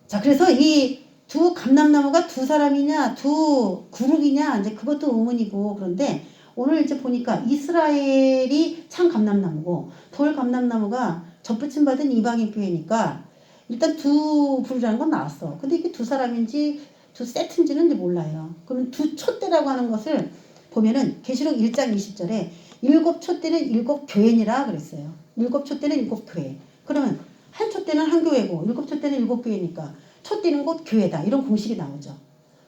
S1: 자, 그래서 이 두 감람나무가 두 사람이냐, 두 그룹이냐, 이제 그것도 의문이고, 그런데 오늘 이제 보니까 이스라엘이 참 감람나무고, 돌 감람나무가 접붙임 받은 이방인 교회니까, 일단 두 부류라는 건 나왔어. 근데 이게 두 사람인지, 두 세트인지는 이제 몰라요. 그러면 두 촛대라고 하는 것을 보면은, 계시록 1장 20절에, 일곱 촛대는 일곱 교회니라 그랬어요. 일곱 촛대는 일곱 교회. 그러면, 한 촛대는 한 교회고, 일곱 촛대는 일곱 교회니까, 촛대는 곧 교회다. 이런 공식이 나오죠.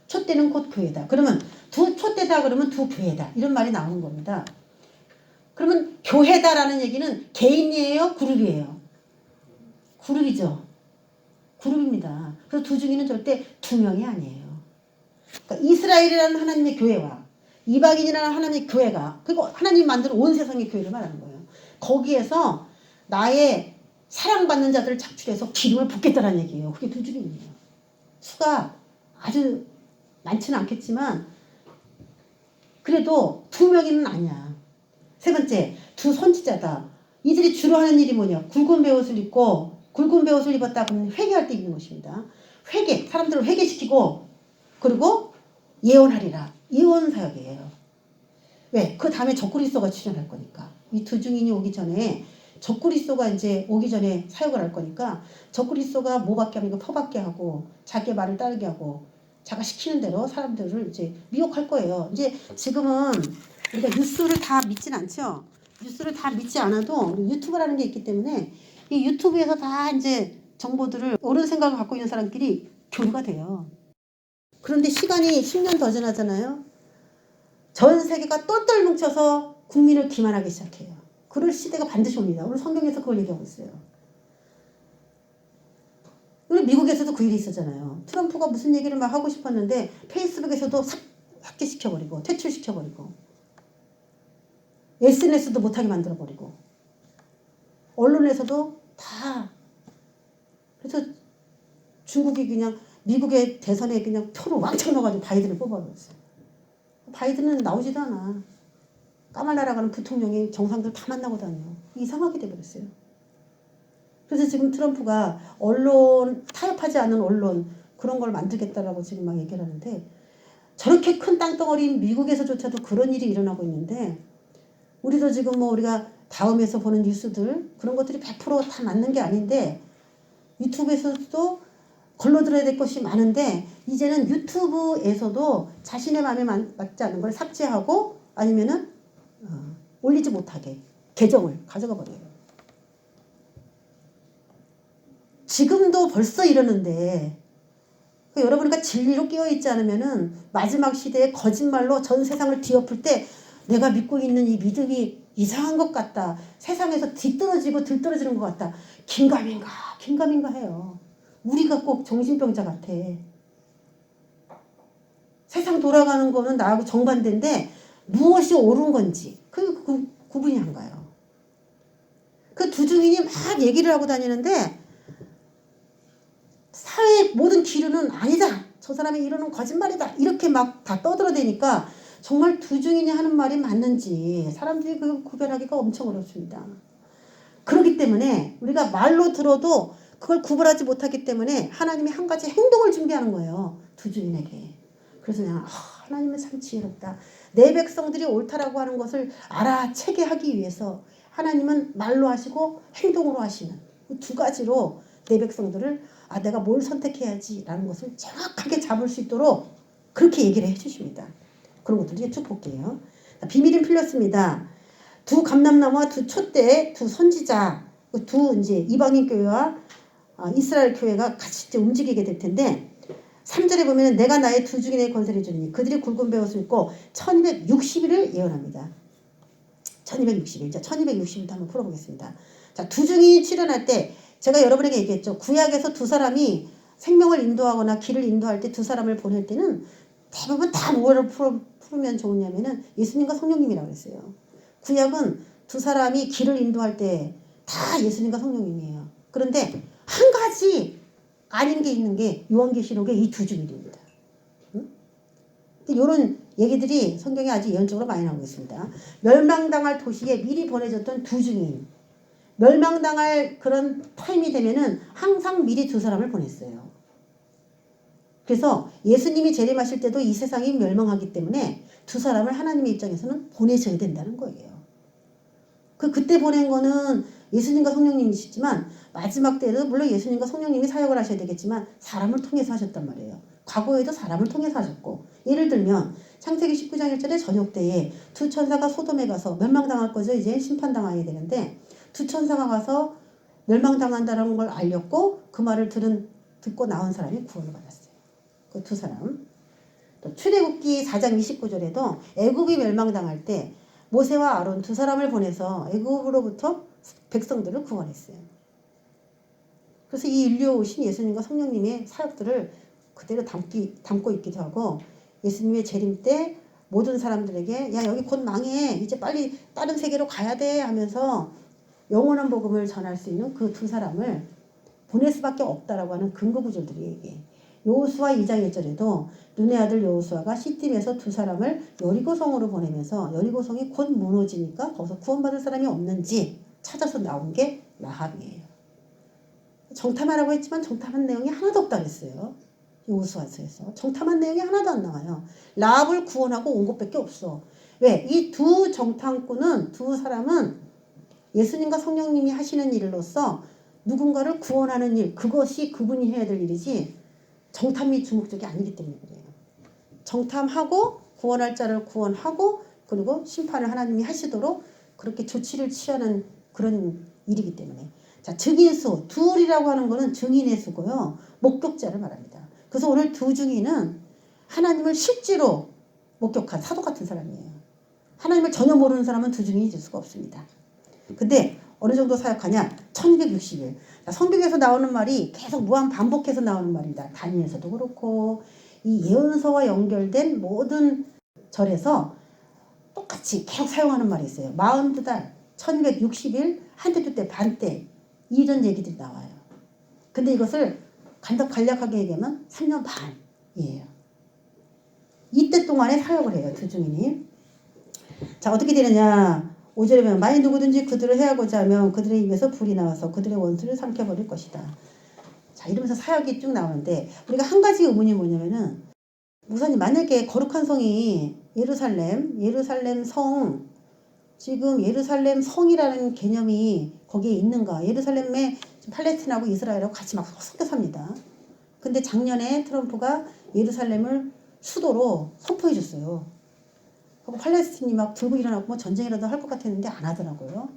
S1: 촛대는 곧 교회다. 그러면 두 촛대다 그러면 두 교회다. 이런 말이 나오는 겁니다. 그러면 교회다라는 얘기는 개인이에요? 그룹이에요? 그룹이죠. 그룹입니다. 그래서 두 중에는 절대 두 명이 아니에요. 그러니까 이스라엘이라는 하나님의 교회와 이방인이라는 하나님의 교회가 그리고 하나님이 만든 온 세상의 교회를 말하는 거예요. 거기에서 나의 사랑받는 자들을 착출해서 기름을 붓겠다는 얘기예요. 그게 두 중이에요. 수가 아주 많지는 않겠지만 그래도 2명이는 아니야. 세 번째, 두 선지자다. 이들이 주로 하는 일이 뭐냐? 굵은 베옷을 입고 굵은 베옷을 입었다 그러면 회개할 때 입는 것입니다. 회개, 사람들을 회개시키고 그리고 예언하리라. 예언 사역이에요. 왜? 그 다음에 적그리스도가 출현할 거니까. 이 두 증인이 오기 전에 적그리스도가 이제 오기 전에 사역을 할 거니까 적그리스도가 뭐밖에 하면 퍼밖에 하고 자기의 말을 따르게 하고 자기가 시키는 대로 사람들을 이제 미혹할 거예요. 이제 지금은 우리가 뉴스를 다 믿진 않죠. 뉴스를 다 믿지 않아도 유튜브라는 게 있기 때문에 이 유튜브에서 다 이제 정보들을 옳은 생각을 갖고 있는 사람끼리 교류가 돼요. 그런데 시간이 10년 더 지나잖아요. 전 세계가 똘똘 뭉쳐서 국민을 기만하기 시작해요. 그럴 시대가 반드시 옵니다. 오늘 성경에서 그걸 얘기하고 있어요. 우리 미국에서도 그 일이 있었잖아요. 트럼프가 무슨 얘기를 막 하고 싶었는데 페이스북에서도 삭제시켜버리고 퇴출시켜버리고 SNS도 못하게 만들어버리고 언론에서도 다. 그래서 중국이 그냥 미국의 대선에 그냥 표를 왕창 넣어가지고 바이든을 뽑아버렸어요. 바이든은 나오지도 않아. 까말라라 가는 부통령이 정상들 다 만나고 다녀. 이상하게 돼버렸어요. 그래서 지금 트럼프가 언론, 타협하지 않는 언론 그런 걸 만들겠다라고 지금 막 얘기를 하는데 저렇게 큰 땅덩어리인 미국에서조차도 그런 일이 일어나고 있는데 우리도 지금 뭐 우리가 다음에서 보는 뉴스들 그런 것들이 100%다 맞는 게 아닌데 유튜브에서도 걸러들어야 될 것이 많은데 이제는 유튜브에서도 자신의 마음에 맞지 않는 걸 삭제하고 아니면은 올리지 못하게 계정을 가져가 버려요. 지금도 벌써 이러는데 여러분과 진리로 깨어있지 않으면은 마지막 시대에 거짓말로 전 세상을 뒤엎을 때 내가 믿고 있는 이 믿음이 이상한 것 같다. 세상에서 뒤떨어지고 들떨어지는 것 같다. 긴가민가 해요. 우리가 꼭 정신병자 같아. 세상 돌아가는 거는 나하고 정반대인데 무엇이 옳은 건지 그 구분이 안 가요. 그 두 증인이 막 얘기를 하고 다니는데 사회의 모든 기류는 아니다. 저 사람이 이러는 거짓말이다. 이렇게 막 다 떠들어대니까 정말 두 증인이 하는 말이 맞는지 사람들이 그 구별하기가 엄청 어렵습니다. 그렇기 때문에 우리가 말로 들어도 그걸 구분하지 못하기 때문에 하나님이 한 가지 행동을 준비하는 거예요. 두 증인에게. 그래서 내가 하나님은 참 지혜롭다. 내 백성들이 옳다라고 하는 것을 알아채게 하기 위해서 하나님은 말로 하시고 행동으로 하시는 두 가지로 내 백성들을 내가 뭘 선택해야지 라는 것을 정확하게 잡을 수 있도록 그렇게 얘기를 해주십니다. 그런 것들 이제 쭉 볼게요. 비밀은 풀렸습니다. 두 감람나무와 두 촛대, 두 선지자, 두 이제 이방인 교회와 이스라엘 교회가 같이 이제 움직이게 될 텐데 3절에 보면 내가 나의 두 증인의 권세를 주니 그들이 굵은 베옷을 입고 1260일을 예언합니다. 1260일. 자, 1260일도 한번 풀어보겠습니다. 자, 두 증인이 출현할 때 제가 여러분에게 얘기했죠. 구약에서 두 사람이 생명을 인도하거나 길을 인도할 때 두 사람을 보낼 때는 대부분 다 뭐를 풀으면 좋으냐면은 예수님과 성령님이라고 그랬어요. 구약은 두 사람이 길을 인도할 때 다 예수님과 성령님이에요. 그런데 한 가지 아닌 게 있는 게 요한계시록의 이 두 증인입니다. 이런 얘기들이 성경에 아주 예언적으로 많이 나오고 있습니다. 멸망당할 도시에 미리 보내졌던 두 증인. 멸망당할 그런 타임이 되면은 항상 미리 두 사람을 보냈어요. 그래서 예수님이 재림하실 때도 이 세상이 멸망하기 때문에 두 사람을 하나님의 입장에서는 보내셔야 된다는 거예요. 그때 보낸 거는 예수님과 성령님이시지만 마지막 때도 물론 예수님과 성령님이 사역을 하셔야 되겠지만 사람을 통해서 하셨단 말이에요. 과거에도 사람을 통해서 하셨고 예를 들면 창세기 19장 1절에 저녁 때에 두 천사가 소돔에 가서 멸망당할 거죠. 이제 심판당하게 되는데 두 천사가 가서 멸망당한다는 걸 알렸고 그 말을 듣고 나온 사람이 구원을 받았어요. 그 두 사람. 또 출애굽기 4장 29절에도 애굽이 멸망당할 때 모세와 아론 두 사람을 보내서 애굽으로부터 백성들을 구원했어요. 그래서 이 인류에 오신 예수님과 성령님의 사역들을 그대로 담고 있기도 하고 예수님의 재림 때 모든 사람들에게 야 여기 곧 망해 이제 빨리 다른 세계로 가야 돼 하면서 영원한 복음을 전할 수 있는 그 두 사람을 보낼 수밖에 없다라고 하는 근거 구절들이 여호수아 2장 1절에도 눈의 아들 여호수아가 시팀에서 두 사람을 여리고성으로 보내면서 여리고성이 곧 무너지니까 거기서 구원받을 사람이 없는지 찾아서 나온 게 라합이에요. 정탐하라고 했지만 정탐한 내용이 하나도 없다 그랬어요. 여호수아서에서 정탐한 내용이 하나도 안 나와요. 라합을 구원하고 온 것밖에 없어. 왜? 이 두 정탐꾼은, 두 사람은 예수님과 성령님이 하시는 일로서 누군가를 구원하는 일, 그것이 그분이 해야 될 일이지 정탐이 주목적이 아니기 때문에 그래요. 정탐하고 구원할 자를 구원하고 그리고 심판을 하나님이 하시도록 그렇게 조치를 취하는 그런 일이기 때문에. 자, 증인수, 둘이라고 하는 거는 증인의 수고요. 목격자를 말합니다. 그래서 오늘 두 증인은 하나님을 실제로 목격한 사도 같은 사람이에요. 하나님을 전혀 모르는 사람은 두 증인이 될 수가 없습니다. 근데 어느 정도 사역하냐? 1260일. 성경에서 나오는 말이 계속 무한 반복해서 나오는 말입니다. 다니엘서도 그렇고 이 예언서와 연결된 모든 절에서 똑같이 계속 사용하는 말이 있어요. 42달, 1260일, 한때, 두때, 반때 이런 얘기들이 나와요. 근데 이것을 간략하게 얘기하면 3년 반이에요. 이때 동안에 사역을 해요. 두 증인이. 자, 어떻게 되느냐? 5절에 보면 만일 누구든지 그들을 해하고자 하면 그들의 입에서 불이 나와서 그들의 원수를 삼켜버릴 것이다. 자, 이러면서 사역이 쭉 나오는데 우리가 한 가지 의문이 뭐냐면은 목사님, 만약에 거룩한 성이 예루살렘 성, 지금 예루살렘 성이라는 개념이 거기에 있는가? 예루살렘에 팔레스틴하고 이스라엘하고 같이 막 섞여 삽니다. 근데 작년에 트럼프가 예루살렘을 수도로 선포해 줬어요. 팔레스틴이 막 들고 일어나고 뭐 전쟁이라도 할 것 같았는데 안 하더라고요.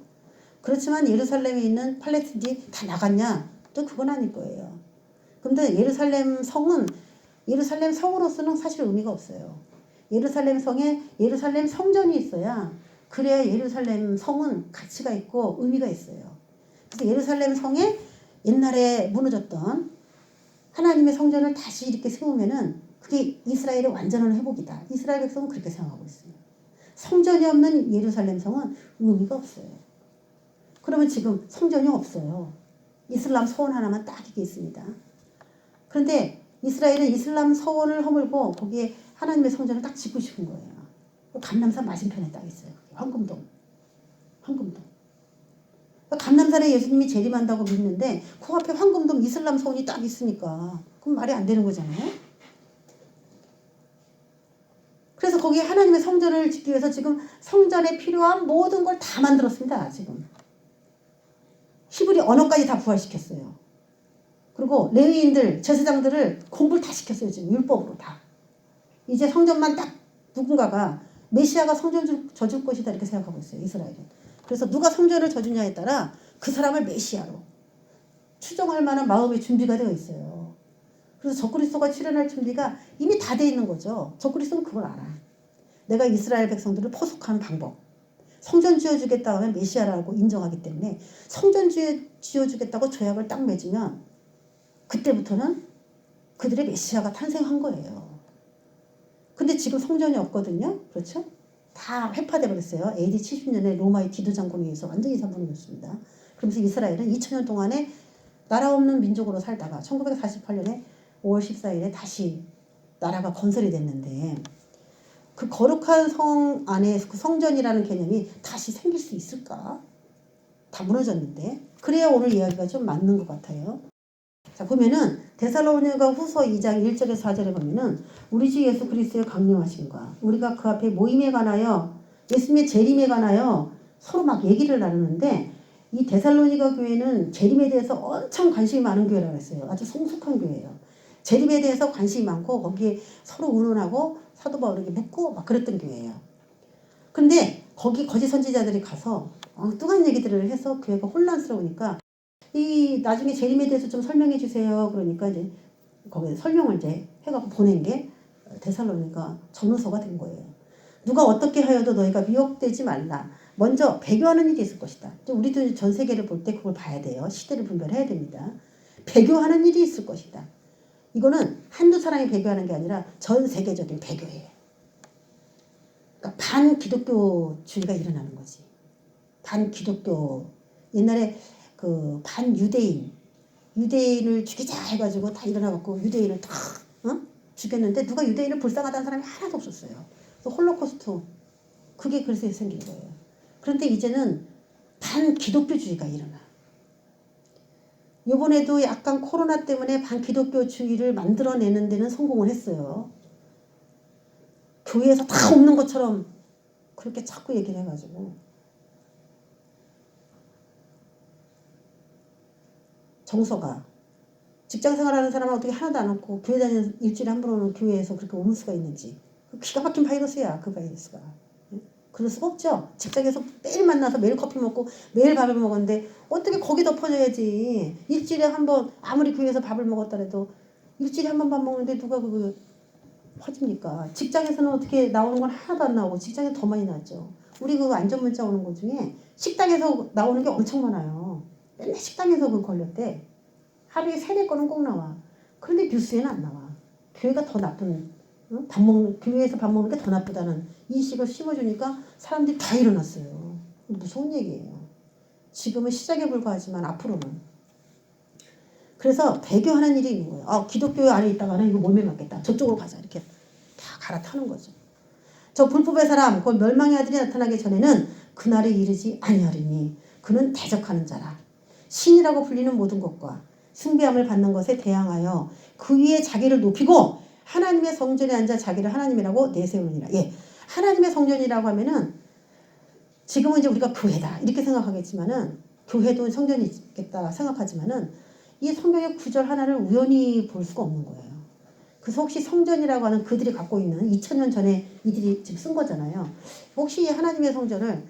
S1: 그렇지만 예루살렘에 있는 팔레스틴이 다 나갔냐? 또 그건 아닐 거예요. 근데 예루살렘 성으로서는 사실 의미가 없어요. 예루살렘 성에 예루살렘 성전이 있어야 그래야 예루살렘 성은 가치가 있고 의미가 있어요. 그래서 예루살렘 성에 옛날에 무너졌던 하나님의 성전을 다시 이렇게 세우면은 그게 이스라엘의 완전한 회복이다. 이스라엘 백성은 그렇게 생각하고 있어요. 성전이 없는 예루살렘 성은 의미가 없어요. 그러면 지금 성전이 없어요. 이슬람 서원 하나만 딱 이게 있습니다. 그런데 이스라엘은 이슬람 서원을 허물고 거기에 하나님의 성전을 딱 짓고 싶은 거예요. 감람산 맞은편에 딱 있어요. 황금동. 감람산에 예수님이 재림한다고 믿는데 그 앞에 황금동 이슬람 서원이 딱 있으니까 그럼 말이 안 되는 거잖아요. 그래서 거기에 하나님의 성전을 짓기 위해서 지금 성전에 필요한 모든 걸 다 만들었습니다. 지금 히브리 언어까지 다 부활시켰어요. 그리고 레위인들, 제사장들을 공부를 다 시켰어요. 지금 율법으로 다. 이제 성전만 딱 누군가가 메시아가 성전 져줄 것이다 이렇게 생각하고 있어요. 이스라엘은. 그래서 누가 성전을 져주냐에 따라 그 사람을 메시아로 추정할 만한 마음의 준비가 되어 있어요. 그래서 적그리스도가 출현할 준비가 이미 다 돼 있는 거죠. 적그리스도는 그걸 알아. 내가 이스라엘 백성들을 포속하는 방법. 성전 지어주겠다 하면 메시아라고 인정하기 때문에 성전 지어주겠다고 조약을 딱 맺으면 그때부터는 그들의 메시아가 탄생한 거예요. 근데 지금 성전이 없거든요. 그렇죠? 다 회파돼 버렸어요. AD 70년에 로마의 디도 장군에 의해서 완전히 잡아놓습니다. 그러면서 이스라엘은 2000년 동안에 나라 없는 민족으로 살다가 1948년에 5월 14일에 다시 나라가 건설이 됐는데 그 거룩한 성 안에 그 성전이라는 개념이 다시 생길 수 있을까? 다 무너졌는데. 그래야 오늘 이야기가 좀 맞는 것 같아요. 자, 보면은 데살로니가 후서 2장 1절에서 4절에 보면은 우리 주 예수 그리스도의 강림하심과 우리가 그 앞에 모임에 관하여 예수님의 재림에 관하여 서로 막 얘기를 나누는데 이 데살로니가 교회는 재림에 대해서 엄청 관심이 많은 교회라고 했어요. 아주 성숙한 교회예요. 재림에 대해서 관심이 많고 거기에 서로 의논하고 사도 바울에게 묻고 막 그랬던 교회예요. 근데 거기 거짓 선지자들이 가서 엉뚱한 얘기들을 해서 교회가 혼란스러우니까 이 나중에 재림에 대해서 좀 설명해 주세요. 그러니까 이제 거기에 설명을 이제 해갖고 보낸 게 데살로니가 전후서가 된 거예요. 누가 어떻게 하여도 너희가 미혹되지 말라. 먼저 배교하는 일이 있을 것이다. 우리도 전 세계를 볼 때 그걸 봐야 돼요. 시대를 분별해야 됩니다. 배교하는 일이 있을 것이다. 이거는 한두 사람이 배교하는 게 아니라 전 세계적인 배교예요. 그러니까 반기독교주의가 일어나는 거지. 반기독교 옛날에 그 반유대인 유대인을 죽이자 해가지고 다 일어나갖고 유대인을 다 죽였는데 누가 유대인을 불쌍하다는 사람이 하나도 없었어요. 그래서 홀로코스트 그게 그래서 생긴 거예요. 그런데 이제는 반기독교주의가 일어나. 이번에도 약간 코로나 때문에 반기독교주의를 만들어내는 데는 성공을 했어요. 교회에서 다 없는 것처럼 그렇게 자꾸 얘기를 해가지고 정서가 직장생활하는 사람은 어떻게 하나도 안 없고 교회 다니는 일주일에 한 번 오는 교회에서 그렇게 옮을 수가 있는지. 기가 막힌 바이러스야 그 바이러스가. 그럴 수가 없죠. 직장에서 매일 만나서 매일 커피 먹고 매일 밥을 먹었는데 어떻게 거기다 퍼져야지. 일주일에 한 번 아무리 교회에서 밥을 먹었더라도 일주일에 한 번 밥 먹는데 누가 그거 퍼집니까? 직장에서는 어떻게 나오는 건 하나도 안 나오고 직장에 더 많이 나죠. 우리 그 안전문자 오는 것 중에 식당에서 나오는 게 엄청 많아요. 맨날 식당에서 그 걸렸대. 하루에 3-4건은 꼭 나와. 그런데 뉴스에는 안 나와. 교회가 더 나쁜, 교회에서 밥 먹는 게 더 나쁘다는 인식을 심어주니까 사람들이 다 일어났어요. 무서운 얘기예요. 지금은 시작에 불과하지만 앞으로는. 그래서 배교하는 일이 있는 거예요. 기독교 안에 있다가는 이거 몸에 맞겠다. 저쪽으로 가자. 이렇게 다 갈아타는 거죠. 저 불법의 사람, 곧 멸망의 아들이 나타나기 전에는 그날이 이르지 아니하리니 그는 대적하는 자라. 신이라고 불리는 모든 것과 숭배함을 받는 것에 대항하여 그 위에 자기를 높이고 하나님의 성전에 앉아 자기를 하나님이라고 내세우느니라. 예, 하나님의 성전이라고 하면은 지금은 이제 우리가 교회다 이렇게 생각하겠지만은 교회도 성전이겠다 생각하지만은 이 성경의 구절 하나를 우연히 볼 수가 없는 거예요. 그래서 혹시 성전이라고 하는 그들이 갖고 있는 2000년 전에 이들이 지금 쓴 거잖아요. 혹시 하나님의 성전을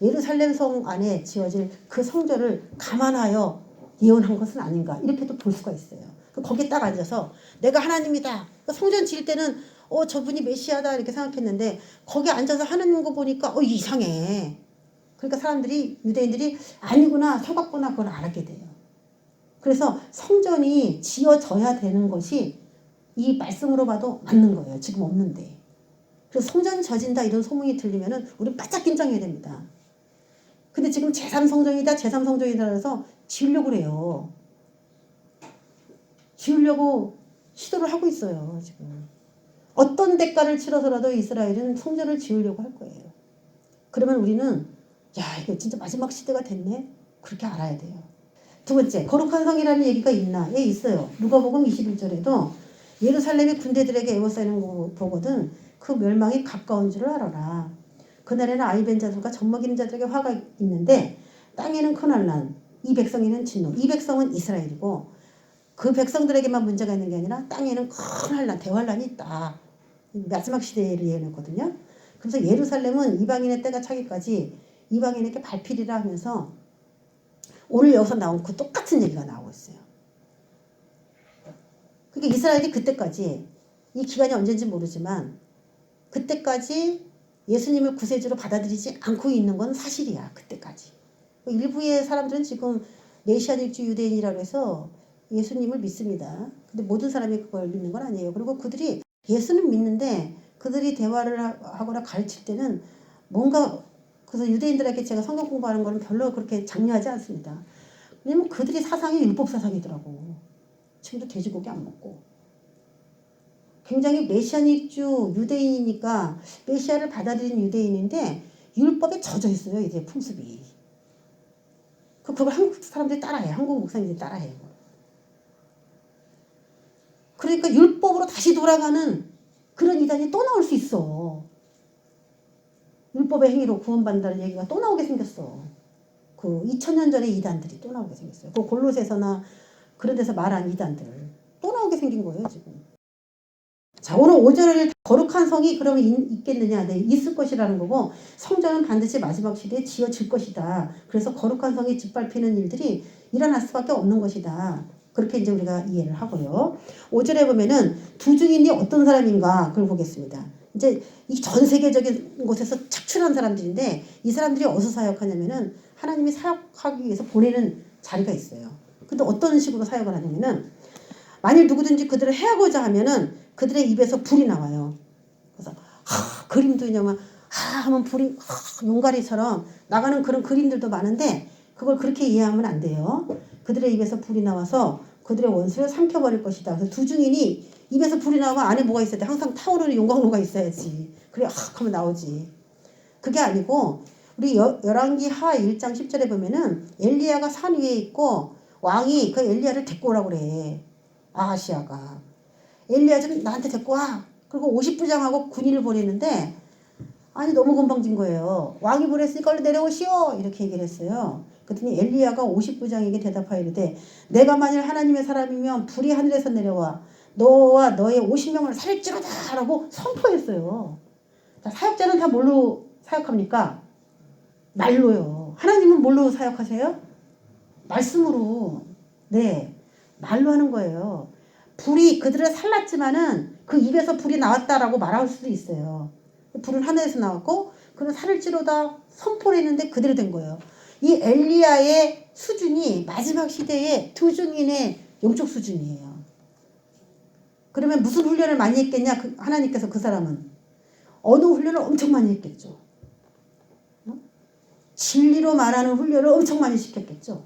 S1: 예루살렘 성 안에 지어질 그 성전을 감안하여 예언한 것은 아닌가 이렇게도 볼 수가 있어요. 거기에 딱 앉아서 내가 하나님이다. 성전 지을 때는 저분이 메시아다 이렇게 생각했는데 거기 앉아서 하는 거 보니까 이상해. 그러니까 사람들이 유대인들이 아니구나 속았구나 그걸 알게 돼요. 그래서 성전이 지어져야 되는 것이 이 말씀으로 봐도 맞는 거예요. 지금 없는데. 그래서 성전 져진다 이런 소문이 들리면은 우리 바짝 긴장해야 됩니다. 근데 지금 제3성전이다 제3성전이다 해서 지으려고 그래요. 지으려고 시도를 하고 있어요. 지금. 어떤 대가를 치러서라도 이스라엘은 성전을 지으려고 할 거예요. 그러면 우리는 이거 진짜 마지막 시대가 됐네. 그렇게 알아야 돼요. 두 번째, 거룩한 성이라는 얘기가 있나? 예, 있어요. 누가복음 21절에도 예루살렘이 군대들에게 에워싸이는 거 보거든 그 멸망이 가까운 줄을 알아라. 그날에는 아이벤 자들과 젖먹이는 자들에게 화가 있는데 땅에는 큰 환난, 이 백성에는 진노. 이 백성은 이스라엘이고 그 백성들에게만 문제가 있는 게 아니라 땅에는 큰 환난, 대환란이 있다. 마지막 시대를 예언했거든요. 그래서 예루살렘은 이방인의 때가 차기까지 이방인에게 발필이라 하면서 오늘 여기서 나온 그 똑같은 얘기가 나오고 있어요. 그러니까 이스라엘이 그때까지 이 기간이 언제인지 모르지만 그때까지 예수님을 구세주로 받아들이지 않고 있는 건 사실이야. 그때까지. 일부의 사람들은 지금 메시아닉주 유대인이라고 해서 예수님을 믿습니다. 근데 모든 사람이 그걸 믿는 건 아니에요. 그리고 그들이 예수는 믿는데 그들이 대화를 하거나 가르칠 때는 뭔가 그래서 유대인들에게 제가 성경 공부하는 거는 별로 그렇게 장려하지 않습니다. 왜냐면 그들이 사상이 율법 사상이더라고. 지금도 돼지고기 안 먹고. 굉장히 메시아닉주 유대인이니까 메시아를 받아들인 유대인인데 율법에 젖어 있어요. 이제 풍습이. 그걸 한국 사람들이 따라해. 한국 목사님들이 따라해요. 그러니까 율법으로 다시 돌아가는 그런 이단이 또 나올 수 있어. 율법의 행위로 구원받는다는 얘기가 또 나오게 생겼어. 그 2000년 전에 이단들이 또 나오게 생겼어요. 그 골로새서나 그런 데서 말한 이단들 또 나오게 생긴 거예요 지금. 자, 오늘 5절을 거룩한 성이 그러면 있겠느냐? 네, 있을 것이라는 거고 성전은 반드시 마지막 시대에 지어질 것이다. 그래서 거룩한 성이 짓밟히는 일들이 일어날 수밖에 없는 것이다. 그렇게 이제 우리가 이해를 하고요. 5절에 보면은 두 증인이 어떤 사람인가 그걸 보겠습니다. 이제 이 전 세계적인 곳에서 착출한 사람들인데 이 사람들이 어디서 사역하냐면은 하나님이 사역하기 위해서 보내는 자리가 있어요. 근데 어떤 식으로 사역을 하냐면은 만일 누구든지 그들을 해하고자 하면은 그들의 입에서 불이 나와요. 그래서 그림도 그냥 하면 불이 용가리처럼 나가는 그런 그림들도 많은데 그걸 그렇게 이해하면 안 돼요. 그들의 입에서 불이 나와서 그들의 원수를 삼켜버릴 것이다. 그래서 두 증인이 입에서 불이 나오면 안에 뭐가 있어야 돼? 항상 타오르는 용광로가 있어야지. 그래 확 하면 나오지. 그게 아니고 우리 열왕기 하 1장 10절에 보면은 엘리야가 산 위에 있고 왕이 그 엘리야를 데리고 오라고 그래. 아하시아가. 엘리야 좀 나한테 데리고 와. 그리고 50부장하고 군인을 보냈는데 아니 너무 건방진 거예요. 왕이 보냈으니까 얼른 내려오시오. 이렇게 얘기를 했어요. 그랬더니 엘리야가 50부장에게 대답하여 이르되 내가 만일 하나님의 사람이면 불이 하늘에서 내려와 너와 너의 50명을 살릴지로다 라고 선포했어요. 자, 사역자는 다 뭘로 사역합니까? 말로요. 하나님은 뭘로 사역하세요? 말씀으로. 네, 말로 하는 거예요. 불이 그들을 살랐지만은 그 입에서 불이 나왔다라고 말할 수도 있어요. 불은 하늘에서 나왔고 그는 살릴지로다 선포를 했는데 그대로 된 거예요. 이 엘리야의 수준이 마지막 시대의 두 증인의 영적 수준이에요. 그러면 무슨 훈련을 많이 했겠냐? 하나님께서 그 사람은 어느 훈련을 엄청 많이 했겠죠. 진리로 말하는 훈련을 엄청 많이 시켰겠죠.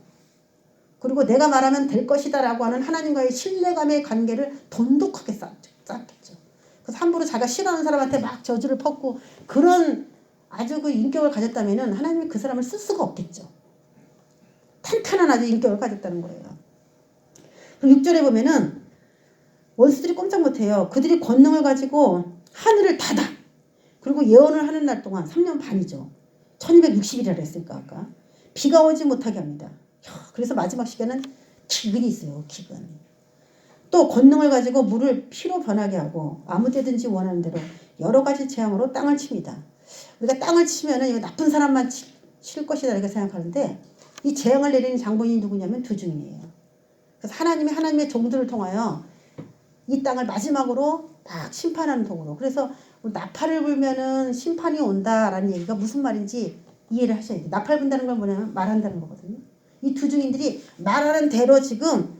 S1: 그리고 내가 말하면 될 것이다 라고 하는 하나님과의 신뢰감의 관계를 돈독하게 쌓았겠죠. 그래서 함부로 자기가 싫어하는 사람한테 막 저주를 퍼고 그런 아주 그 인격을 가졌다면 하나님이 그 사람을 쓸 수가 없겠죠. 탄탄한 아주 인격을 가졌다는 거예요. 그리고 6절에 보면은 원수들이 꼼짝 못해요. 그들이 권능을 가지고 하늘을 닫아. 그리고 예언을 하는 날 동안 3년 반이죠. 1260일이라 했으니까 아까. 비가 오지 못하게 합니다. 그래서 마지막 시간은 기근이 있어요. 기근. 또 권능을 가지고 물을 피로 변하게 하고 아무 때든지 원하는 대로 여러 가지 재앙으로 땅을 칩니다. 우리가 땅을 치면은 이거 나쁜 사람만 칠 것이다 이렇게 생각하는데 이 재앙을 내리는 장본인이 누구냐면 두 증인이에요. 그래서 하나님의 종들을 통하여 이 땅을 마지막으로 막 심판하는 통으로. 그래서 나팔을 불면은 심판이 온다라는 얘기가 무슨 말인지 이해를 하셔야 돼요. 나팔 분다는 건 뭐냐면 말한다는 거거든요. 이 두 증인들이 말하는 대로 지금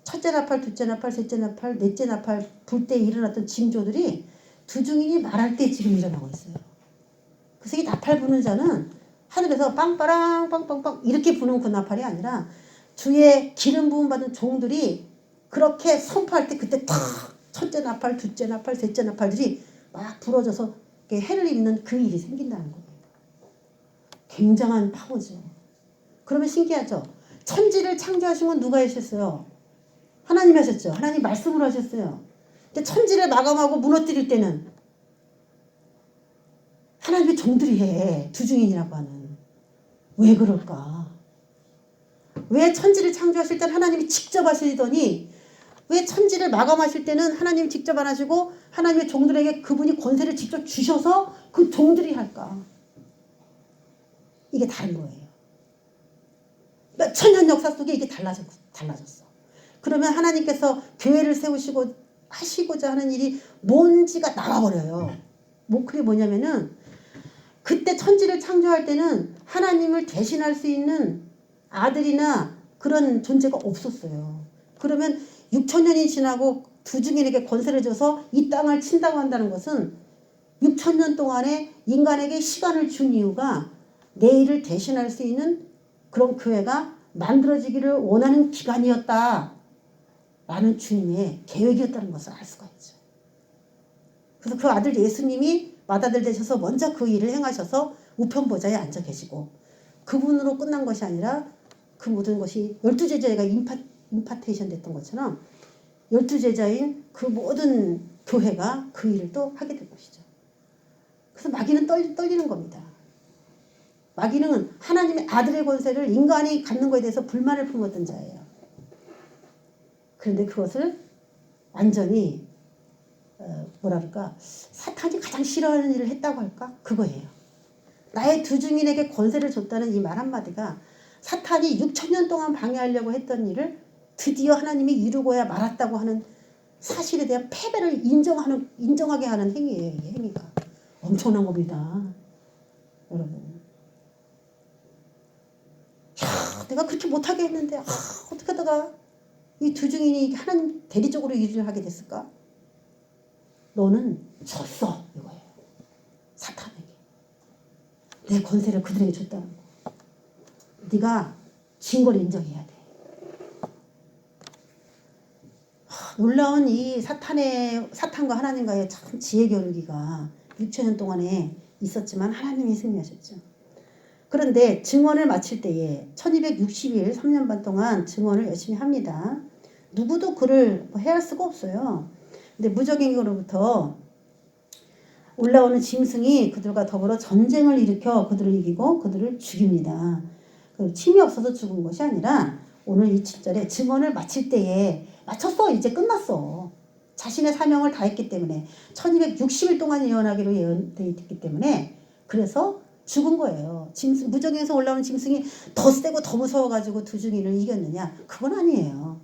S1: 첫째 나팔, 둘째 나팔, 셋째 나팔, 넷째 나팔 불 때 일어났던 징조들이 두 증인이 말할 때 지금 일어나고 있어요. 그래서 이 나팔 부는 자는 하늘에서 빵빠랑 빵빵빵 이렇게 부는 그 나팔이 아니라 주의 기름 부음 받은 종들이 그렇게 선포할 때 그때 탁 첫째 나팔, 둘째 나팔, 셋째 나팔들이 막 부러져서 해를 입는 그 일이 생긴다는 거예요. 굉장한 파워죠. 그러면 신기하죠. 천지를 창조하신 건 누가 하셨어요? 하나님 하셨죠. 하나님 말씀으로 하셨어요. 근데 천지를 마감하고 무너뜨릴 때는 하나님의 종들이 해. 두 증인이라고 하는. 왜 그럴까? 왜 천지를 창조하실 때는 하나님이 직접 하시더니 왜 천지를 마감하실 때는 하나님이 직접 안 하시고 하나님의 종들에게 그분이 권세를 직접 주셔서 그 종들이 할까? 이게 다른 거예요. 몇 천년 역사 속에 이게 달라졌어. 그러면 하나님께서 교회를 세우시고 하시고자 하는 일이 뭔지가 나와버려요. 뭐 그게 뭐냐면은 그때 천지를 창조할 때는 하나님을 대신할 수 있는 아들이나 그런 존재가 없었어요. 그러면 6천년이 지나고 두 증인에게 권세를 줘서 이 땅을 친다고 한다는 것은 6천년 동안에 인간에게 시간을 준 이유가 내일을 대신할 수 있는 그런 교회가 만들어지기를 원하는 기간이었다. 라는 주님의 계획이었다는 것을 알 수가 있죠. 그래서 그 아들 예수님이 맏아들 되셔서 먼저 그 일을 행하셔서 우편 보좌에 앉아 계시고 그분으로 끝난 것이 아니라 그 모든 것이 12제자가 임파테이션 됐던 것처럼 12제자인 그 모든 교회가 그 일을 또 하게 될 것이죠. 그래서 마귀는 떨리는 겁니다. 마귀는 하나님의 아들의 권세를 인간이 갖는 것에 대해서 불만을 품었던 자예요. 그런데 그것을 완전히 뭐랄까 사탄이 가장 싫어하는 일을 했다고 할까? 그거예요. 나의 두 증인에게 권세를 줬다는 이 말 한마디가 사탄이 6천년 동안 방해하려고 했던 일을 드디어 하나님이 이루고야 말았다고 하는 사실에 대한 패배를 인정하게 하는 행위예요. 이 행위가. 엄청난 겁니다. 여러분. 야, 내가 그렇게 못하게 했는데 어떻게 하다가 이 두 증인이 하나님 대리적으로 일을 하게 됐을까? 너는 졌어 이거예요. 사탄에게. 내 권세를 그들에게 줬다는 거. 네가 진 걸 인정해야 돼. 놀라운 이 사탄과 하나님과의 참 지혜 겨루기가 6천년 동안에 있었지만 하나님이 승리하셨죠. 그런데 증언을 마칠 때에 1260일 3년 반 동안 증언을 열심히 합니다. 누구도 그를 해할 수가 없어요. 근데 무적행으로부터 올라오는 짐승이 그들과 더불어 전쟁을 일으켜 그들을 이기고 그들을 죽입니다. 힘이 없어서 죽은 것이 아니라 오늘 이 7절에 증언을 마칠 때에 마쳤어. 이제 끝났어. 자신의 사명을 다했기 때문에 1260일 동안 예언하기로 예언되어 있기 때문에 그래서 죽은 거예요. 무적에서 올라오는 짐승이 더 세고 더 무서워가지고 두 증인을 이겼느냐? 그건 아니에요.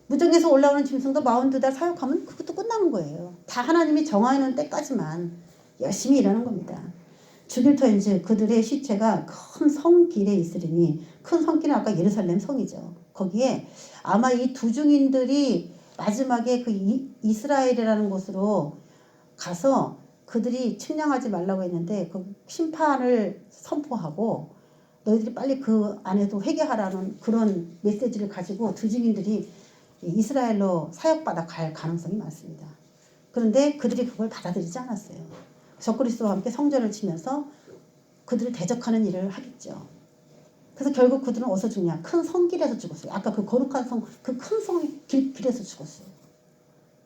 S1: 무적에서 올라오는 짐승도 42달 사역하면 그것도 끝나는 거예요. 다 하나님이 정하는 때까지만 열심히 일하는 겁니다. 죽일 터인즉 그들의 시체가 큰 성길에 있으리니, 큰 성길은 아까 예루살렘 성이죠. 거기에 아마 이 두 증인들이 마지막에 그 이스라엘이라는 곳으로 가서 그들이 측량하지 말라고 했는데 그 심판을 선포하고 너희들이 빨리 그 안에도 회개하라는 그런 메시지를 가지고 두 증인들이 이스라엘로 사역받아 갈 가능성이 많습니다. 그런데 그들이 그걸 받아들이지 않았어요. 적그리스도와 함께 성전을 치면서 그들을 대적하는 일을 하겠죠. 그래서 결국 그들은 어디서 죽냐? 큰 성길에서 죽었어요. 아까 그 거룩한 성, 그 큰 성의 길에서 죽었어요.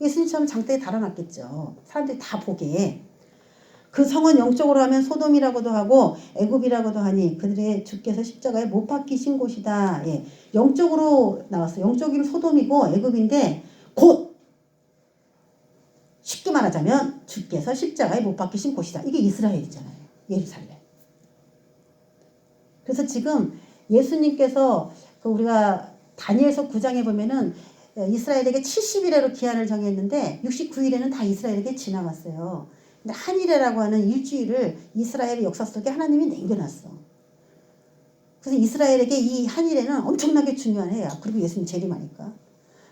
S1: 예수님처럼 장대에 달아났겠죠. 사람들이 다 보게. 그 성은 영적으로 하면 소돔이라고도 하고 애굽이라고도 하니 그들의 주께서 십자가에 못 박히신 곳이다. 예. 영적으로 나왔어요. 영적이면 소돔이고 애굽인데 곧 쉽게 말하자면 주께서 십자가에 못 박히신 곳이다. 이게 이스라엘이잖아요. 예루살렘. 그래서 지금 예수님께서 우리가 다니엘서 9장에 보면은 이스라엘에게 70일에로 기한을 정했는데 69일에는 다 이스라엘에게 지나갔어요. 근데 한일이라고 하는 일주일을 이스라엘의 역사 속에 하나님이 남겨놨어. 그래서 이스라엘에게 이 한일에는 엄청나게 중요한 해야. 그리고 예수님 재림하니까.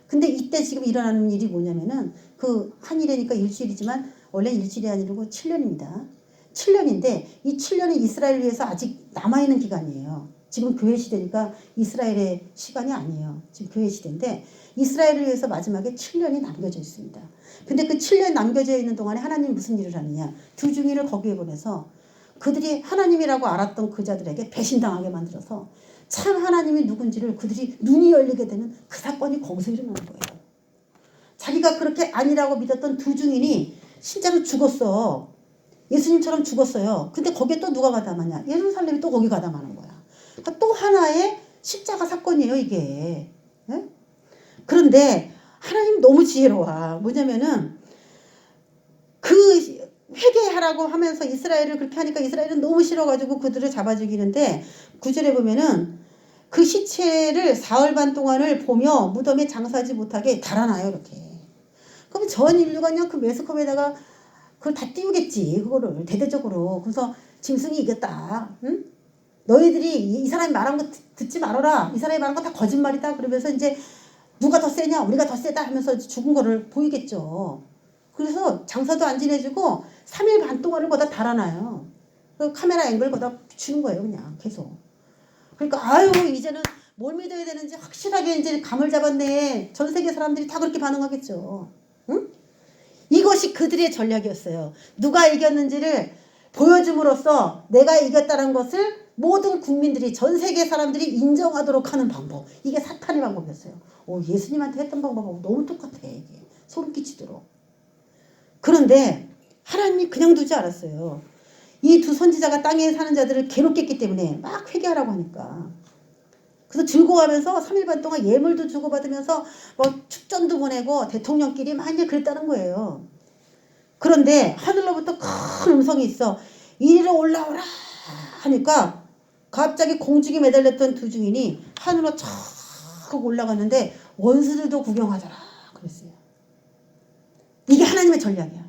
S1: 근데 이때 지금 일어나는 일이 뭐냐면은 그 한일이니까 일주일이지만 원래 일주일이 아니고 7년입니다. 7년인데 이 7년은 이스라엘을 위해서 아직 남아있는 기간이에요. 지금 교회 시대니까 이스라엘의 시간이 아니에요. 지금 교회 시대인데 이스라엘을 위해서 마지막에 7년이 남겨져 있습니다. 근데 그 7년 남겨져 있는 동안에 하나님 무슨 일을 하느냐? 두 증인을 거기에 보내서 그들이 하나님이라고 알았던 그 자들에게 배신당하게 만들어서 참 하나님이 누군지를 그들이 눈이 열리게 되는 그 사건이 거기서 일어나는 거예요. 자기가 그렇게 아니라고 믿었던 두 증인이 진짜로 죽었어. 예수님처럼 죽었어요. 근데 거기에 또 누가 가담하냐? 예루살렘이 또 거기 가담하는 거야. 그러니까 또 하나의 십자가 사건이에요, 이게. 네? 그런데 하나님 너무 지혜로워. 뭐냐면은 그 회개하라고 하면서 이스라엘을 그렇게 하니까 이스라엘은 너무 싫어가지고 그들을 잡아 죽이는데 9절에 보면은 그 시체를 사흘 반 동안을 보며 무덤에 장사하지 못하게 달아놔요, 이렇게. 그럼 전 인류가 그냥 그 매스컴에다가 그걸 다 띄우겠지, 그거를 대대적으로. 그래서 짐승이 이겼다. 응? 너희들이 이 사람이 말한 거 듣지 말아라. 이 사람이 말한 거 다 거짓말이다. 그러면서 이제 누가 더 세냐? 우리가 더 세다 하면서 죽은 거를 보이겠죠. 그래서 장사도 안 지내주고 3일 반 동안을 거기다 달아놔요. 그 카메라 앵글 거기다 비추는 거예요, 그냥 계속. 그러니까 아유 이제는 뭘 믿어야 되는지 확실하게 이제 감을 잡았네. 전 세계 사람들이 다 그렇게 반응하겠죠. 응? 이것이 그들의 전략이었어요. 누가 이겼는지를 보여줌으로써 내가 이겼다는 것을 모든 국민들이, 전 세계 사람들이 인정하도록 하는 방법. 이게 사탄의 방법이었어요. 예수님한테 했던 방법하고 너무 똑같아, 이게. 소름 끼치도록. 그런데 하나님이 그냥 두지 않았어요. 이 두 선지자가 땅에 사는 자들을 괴롭게 했기 때문에 막 회개하라고 하니까. 그래서 즐거워하면서 3일 반 동안 예물도 주고받으면서 뭐 축전도 보내고 대통령끼리 막 이제 그랬다는 거예요. 그런데 하늘로부터 큰 음성이 있어. 이리로 올라오라 하니까 갑자기 공중에 매달렸던 두 증인이 하늘로 쫙 올라갔는데 원수들도 구경하더라 그랬어요. 이게 하나님의 전략이야.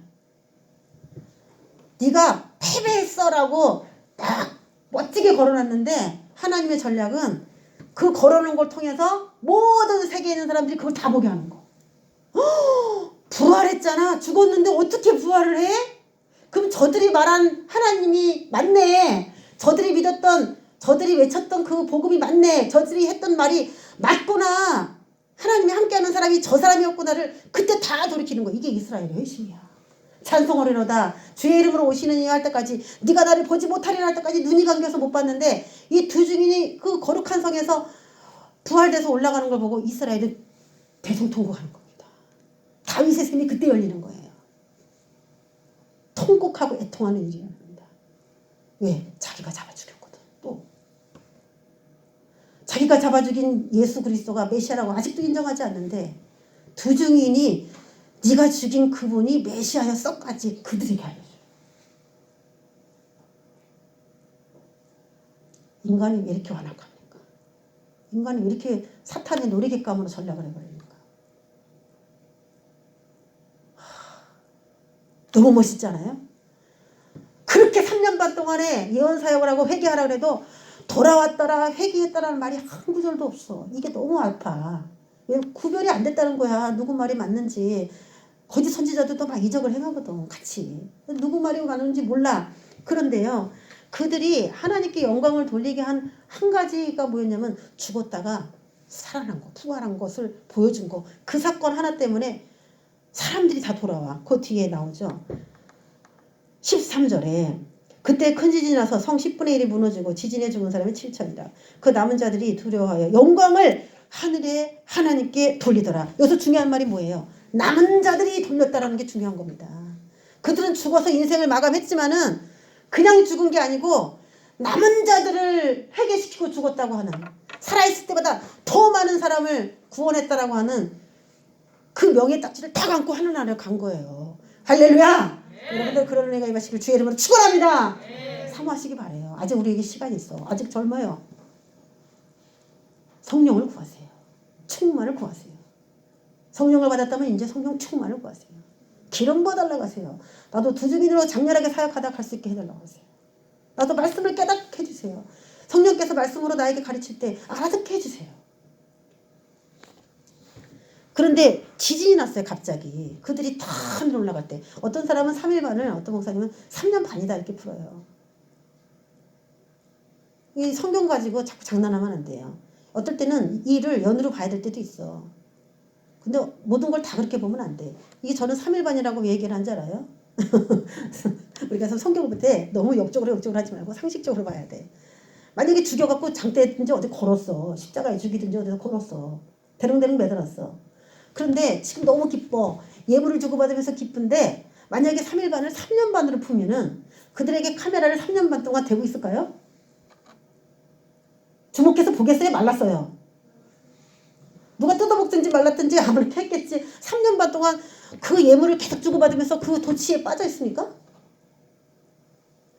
S1: 네가 패배했어라고 딱 멋지게 걸어놨는데 하나님의 전략은 그 걸어놓은 걸 통해서 모든 세계에 있는 사람들이 그걸 다 보게 하는 거. 부활했잖아. 죽었는데 어떻게 부활을 해? 그럼 저들이 말한 하나님이 맞네. 저들이 믿었던, 저들이 외쳤던 그 복음이 맞네. 저들이 했던 말이 맞구나. 하나님이 함께하는 사람이 저 사람이었구나를 그때 다 돌이키는 거야. 이게 이스라엘의 회심이야. 찬송하리로다 주의 이름으로 오시는 이 할 때까지 네가 나를 보지 못하리라 할 때까지 눈이 감겨서 못 봤는데 이 두 증인이 그 거룩한 성에서 부활돼서 올라가는 걸 보고 이스라엘은 대성통곡하는 겁니다. 다윗의 샘이 그때 열리는 거예요. 통곡하고 애통하는 일이 일어납니다. 왜? 자기가 잡아 죽였거든. 또 자기가 잡아 죽인 예수 그리스도가 메시아라고 아직도 인정하지 않는데 두 증인이 네가 죽인 그분이 메시아였어까지 그들에게 알려줘요. 인간이 왜 이렇게 완악합니까? 인간이 왜 이렇게 사탄의 놀이객감으로 전략을 해버립니까? 너무 멋있잖아요. 그렇게 3년 반 동안에 예언사역을 하고 회개하라 그래도 돌아왔더라 회개했다라는 말이 한 구절도 없어. 이게 너무 아파. 왜 구별이 안 됐다는 거야. 누구 말이 맞는지. 거짓 선지자들도 막 이적을 행하거든. 같이. 누구 말이 맞는지 몰라. 그런데요. 그들이 하나님께 영광을 돌리게 한 가지가 뭐였냐면 죽었다가 살아난 거, 부활한 것을 보여준 거. 그 사건 하나 때문에 사람들이 다 돌아와. 그 뒤에 나오죠. 13절에 그때 큰 지진이 나서 성 10분의 1이 무너지고 지진에 죽은 사람이 7천이라. 그 남은 자들이 두려워하여 영광을 하늘에 하나님께 돌리더라. 여기서 중요한 말이 뭐예요? 남은 자들이 돌렸다라는 게 중요한 겁니다. 그들은 죽어서 인생을 마감했지만은 그냥 죽은 게 아니고 남은 자들을 회개시키고 죽었다고 하는, 살아있을 때보다 더 많은 사람을 구원했다라고 하는 그 명예 딱지를 딱 안고 하늘나라로 간 거예요. 할렐루야! 네. 여러분들 그런 은혜가 임하시길 주의 이름으로 축원합니다. 네. 사모하시기 바래요. 아직 우리에게 시간이 있어. 아직 젊어요. 성령을 구하세요. 충만을 구하세요. 성령을 받았다면 이제 성령 충만을 구하세요. 기름 부어달라고 하세요. 나도 두 증인으로 장렬하게 사역하다 갈 수 있게 해달라고 하세요. 나도 말씀을 깨닫게 해주세요. 성령께서 말씀으로 나에게 가르칠 때 알아듣게 해주세요. 그런데 지진이 났어요. 갑자기. 그들이 다 하늘 올라갈 때 어떤 사람은 3일 반을, 어떤 목사님은 3년 반이다 이렇게 풀어요. 이 성경 가지고 자꾸 장난하면 안 돼요. 어떨 때는 일을 연으로 봐야 될 때도 있어. 근데 모든 걸 다 그렇게 보면 안 돼. 이게 저는 3일 반이라고 왜 얘기를 한 줄 알아요? 우리가 성경 볼 때 너무 역적으로 하지 말고 상식적으로 봐야 돼. 만약에 죽여갖고 장대든지 어디 걸었어. 십자가에 죽이든지 어디서 걸었어. 대롱대롱 매달았어. 그런데 지금 너무 기뻐. 예물을 주고받으면서 기쁜데 만약에 3일 반을 3년 반으로 풀면은 그들에게 카메라를 3년 반 동안 대고 있을까요? 주목해서 보겠어요? 말랐어요. 누가 뜯어먹든지 말랐든지 아무렇게 했겠지. 3년 반 동안 그 예물을 계속 주고받으면서 그 도치에 빠져 있습니까?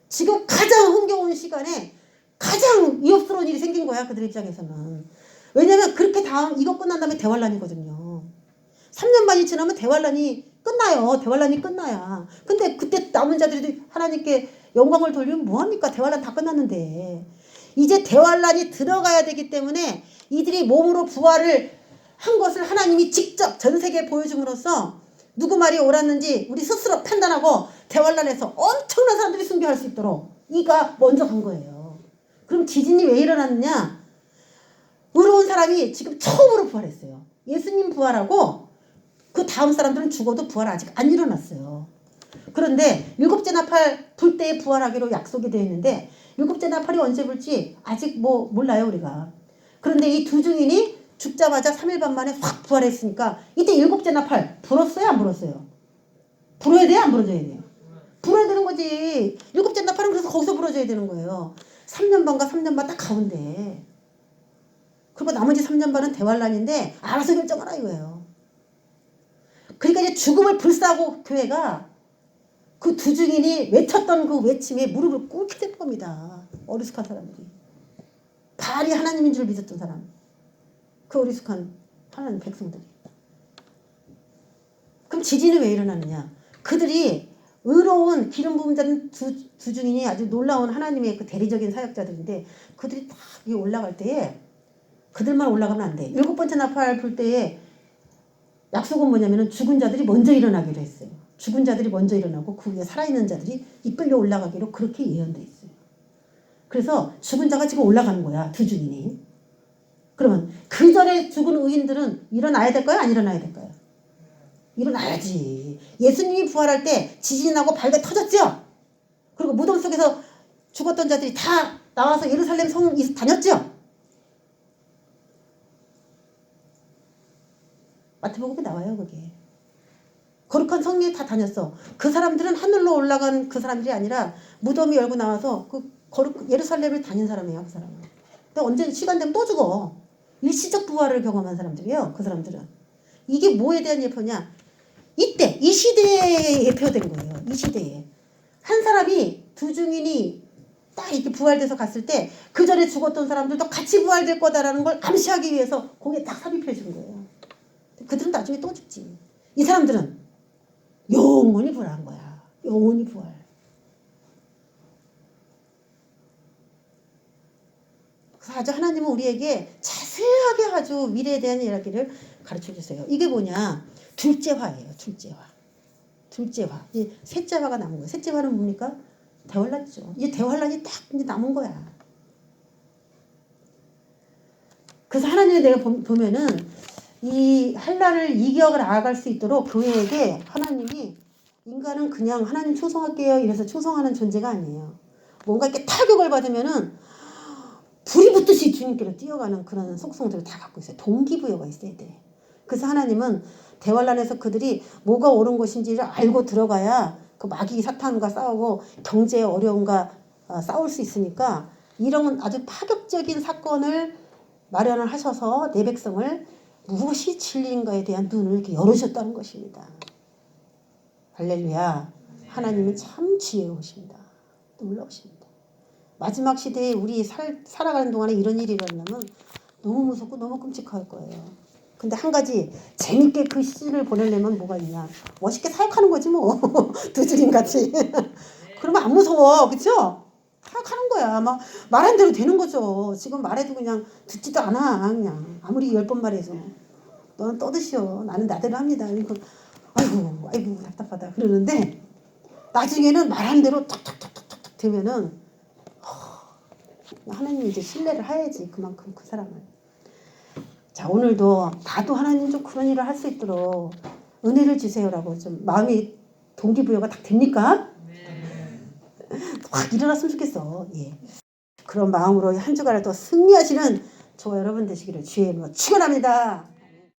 S1: 지금 가장 흥겨운 시간에 가장 위협스러운 일이 생긴 거야. 그들 입장에서는. 왜냐면 그렇게 다음 이거 끝난 다음에 대환란이거든요. 3년 반이 지나면 대환란이 끝나요. 대환란이 끝나야. 근데 그때 남은 자들이 하나님께 영광을 돌리면 뭐합니까? 대환란 다 끝났는데. 이제 대환란이 들어가야 되기 때문에 이들이 몸으로 부활을 한 것을 하나님이 직접 전 세계에 보여줌으로써 누구 말이 옳았는지 우리 스스로 판단하고 대환란에서 엄청난 사람들이 순교할 수 있도록 이가 먼저 간 거예요. 그럼 지진이 왜 일어났느냐? 의로운 사람이 지금 처음으로 부활했어요. 예수님 부활하고 그 다음 사람들은 죽어도 부활 아직 안 일어났어요. 그런데 일곱째 나팔 불 때에 부활하기로 약속이 되어 있는데 일곱째 나팔이 언제 불지 아직 뭐 몰라요 우리가. 그런데 이 두 증인이 죽자마자 3일 반 만에 확 부활했으니까 이때 일곱째 나팔 불었어요 안 불었어요? 불어야 돼요 안 불어줘야 돼요? 불어야 되는 거지. 일곱째 나팔은 그래서 거기서 불어줘야 되는 거예요. 3년 반과 3년 반 딱 가운데. 그리고 나머지 3년 반은 대환란인데 알아서 결정하라 이거예요. 그러니까 이제 죽음을 불사하고 교회가 그 두 증인이 외쳤던 그 외침에 무릎을 꿇게 된 겁니다. 어리숙한 사람들이. 바알이 하나님인 줄 믿었던 사람. 그 어리숙한 하나님 백성들이. 그럼 지진은 왜 일어나느냐? 그들이 의로운 기름 부은 자는 두 증인이 아주 놀라운 하나님의 그 대리적인 사역자들인데 그들이 딱 위에 올라갈 때에 그들만 올라가면 안 돼. 7번째 나팔 불 때에 약속은 뭐냐면은 죽은 자들이 먼저 일어나기로 했어요. 죽은 자들이 먼저 일어나고 그 위에 살아있는 자들이 이끌려 올라가기로 그렇게 예언돼 있어요. 그래서 죽은 자가 지금 올라가는 거야. 두 증인이. 그러면 그 전에 죽은 의인들은 일어나야 될까요? 안 일어나야 될까요? 일어나야지. 예수님이 부활할 때 지진이 나고 발가 터졌죠? 그리고 무덤 속에서 죽었던 자들이 다 나와서 예루살렘 성 다녔죠? 마태복음에 나와요, 그게. 거룩한 성리에 다 다녔어. 그 사람들은 하늘로 올라간 그 사람들이 아니라 무덤이 열고 나와서 그 예루살렘을 다닌 사람이에요, 그 사람은. 근데 언제 시간 되면 또 죽어. 일시적 부활을 경험한 사람들이에요, 그 사람들은. 이게 뭐에 대한 예표냐? 이때, 이 시대에 예표된 거예요. 이 시대에. 한 사람이 두 증인이 딱 이렇게 부활돼서 갔을 때 그 전에 죽었던 사람들도 같이 부활될 거다라는 걸 암시하기 위해서 거기에 딱 삽입해 준 거예요. 그들은 나중에 또 죽지. 이 사람들은 영원히 부활한 거야. 영원히 부활. 그래서 아주 하나님은 우리에게 자세하게 아주 미래에 대한 이야기를 가르쳐 주세요. 이게 뭐냐? 둘째화예요. 둘째화. 둘째화. 이 셋째화가 남은 거예요. 셋째화는 뭡니까? 대환란이죠. 이제 대환란이 딱 이제 남은 거야. 그래서 하나님이 내가 보면은 이 환란을 이겨 나아갈 수 있도록 교회에게 하나님이 인간은 그냥 하나님 충성할게요 이래서 충성하는 존재가 아니에요. 뭔가 이렇게 타격을 받으면은 불이 붙듯이 주님께로 뛰어가는 그런 속성들을 다 갖고 있어요. 동기부여가 있어야 돼. 그래서 하나님은 대환란에서 그들이 뭐가 옳은 것인지를 알고 들어가야 그 마귀 사탄과 싸우고 경제의 어려움과 싸울 수 있으니까 이런 아주 파격적인 사건을 마련을 하셔서 내 백성을 무엇이 진리인가에 대한 눈을 이렇게 열으셨다는 것입니다. 할렐루야. 하나님은 참 지혜로우십니다. 놀라우십니다. 마지막 시대에 우리 살아가는 동안에 이런 일이 일어나면 너무 무섭고 너무 끔찍할 거예요. 근데 한 가지 재밌게 그 시즌을 보내려면 뭐가 있냐. 멋있게 사역하는 거지 뭐. 두 주님같이. 그러면 안 무서워. 그쵸? 사역하는 거야. 막 말한 대로 되는 거죠. 지금 말해도 그냥 듣지도 않아. 그냥 아무리 10번 말해서. 너는 떠드시오. 나는 나대로 합니다. 아이고 답답하다. 그러는데 나중에는 말한 대로 탁탁탁탁탁 되면은 하나님이 이제 신뢰를 해야지. 그만큼 그 사람을. 자, 오늘도 나도 하나님 좀 그런 일을 할 수 있도록 은혜를 주세요라고 좀 마음이 동기부여가 딱 됩니까? 확 일어났으면 좋겠어. 예. 그런 마음으로 한 주간을 또 승리하시는 저와 여러분 되시기를 주의 이름으로 축원합니다.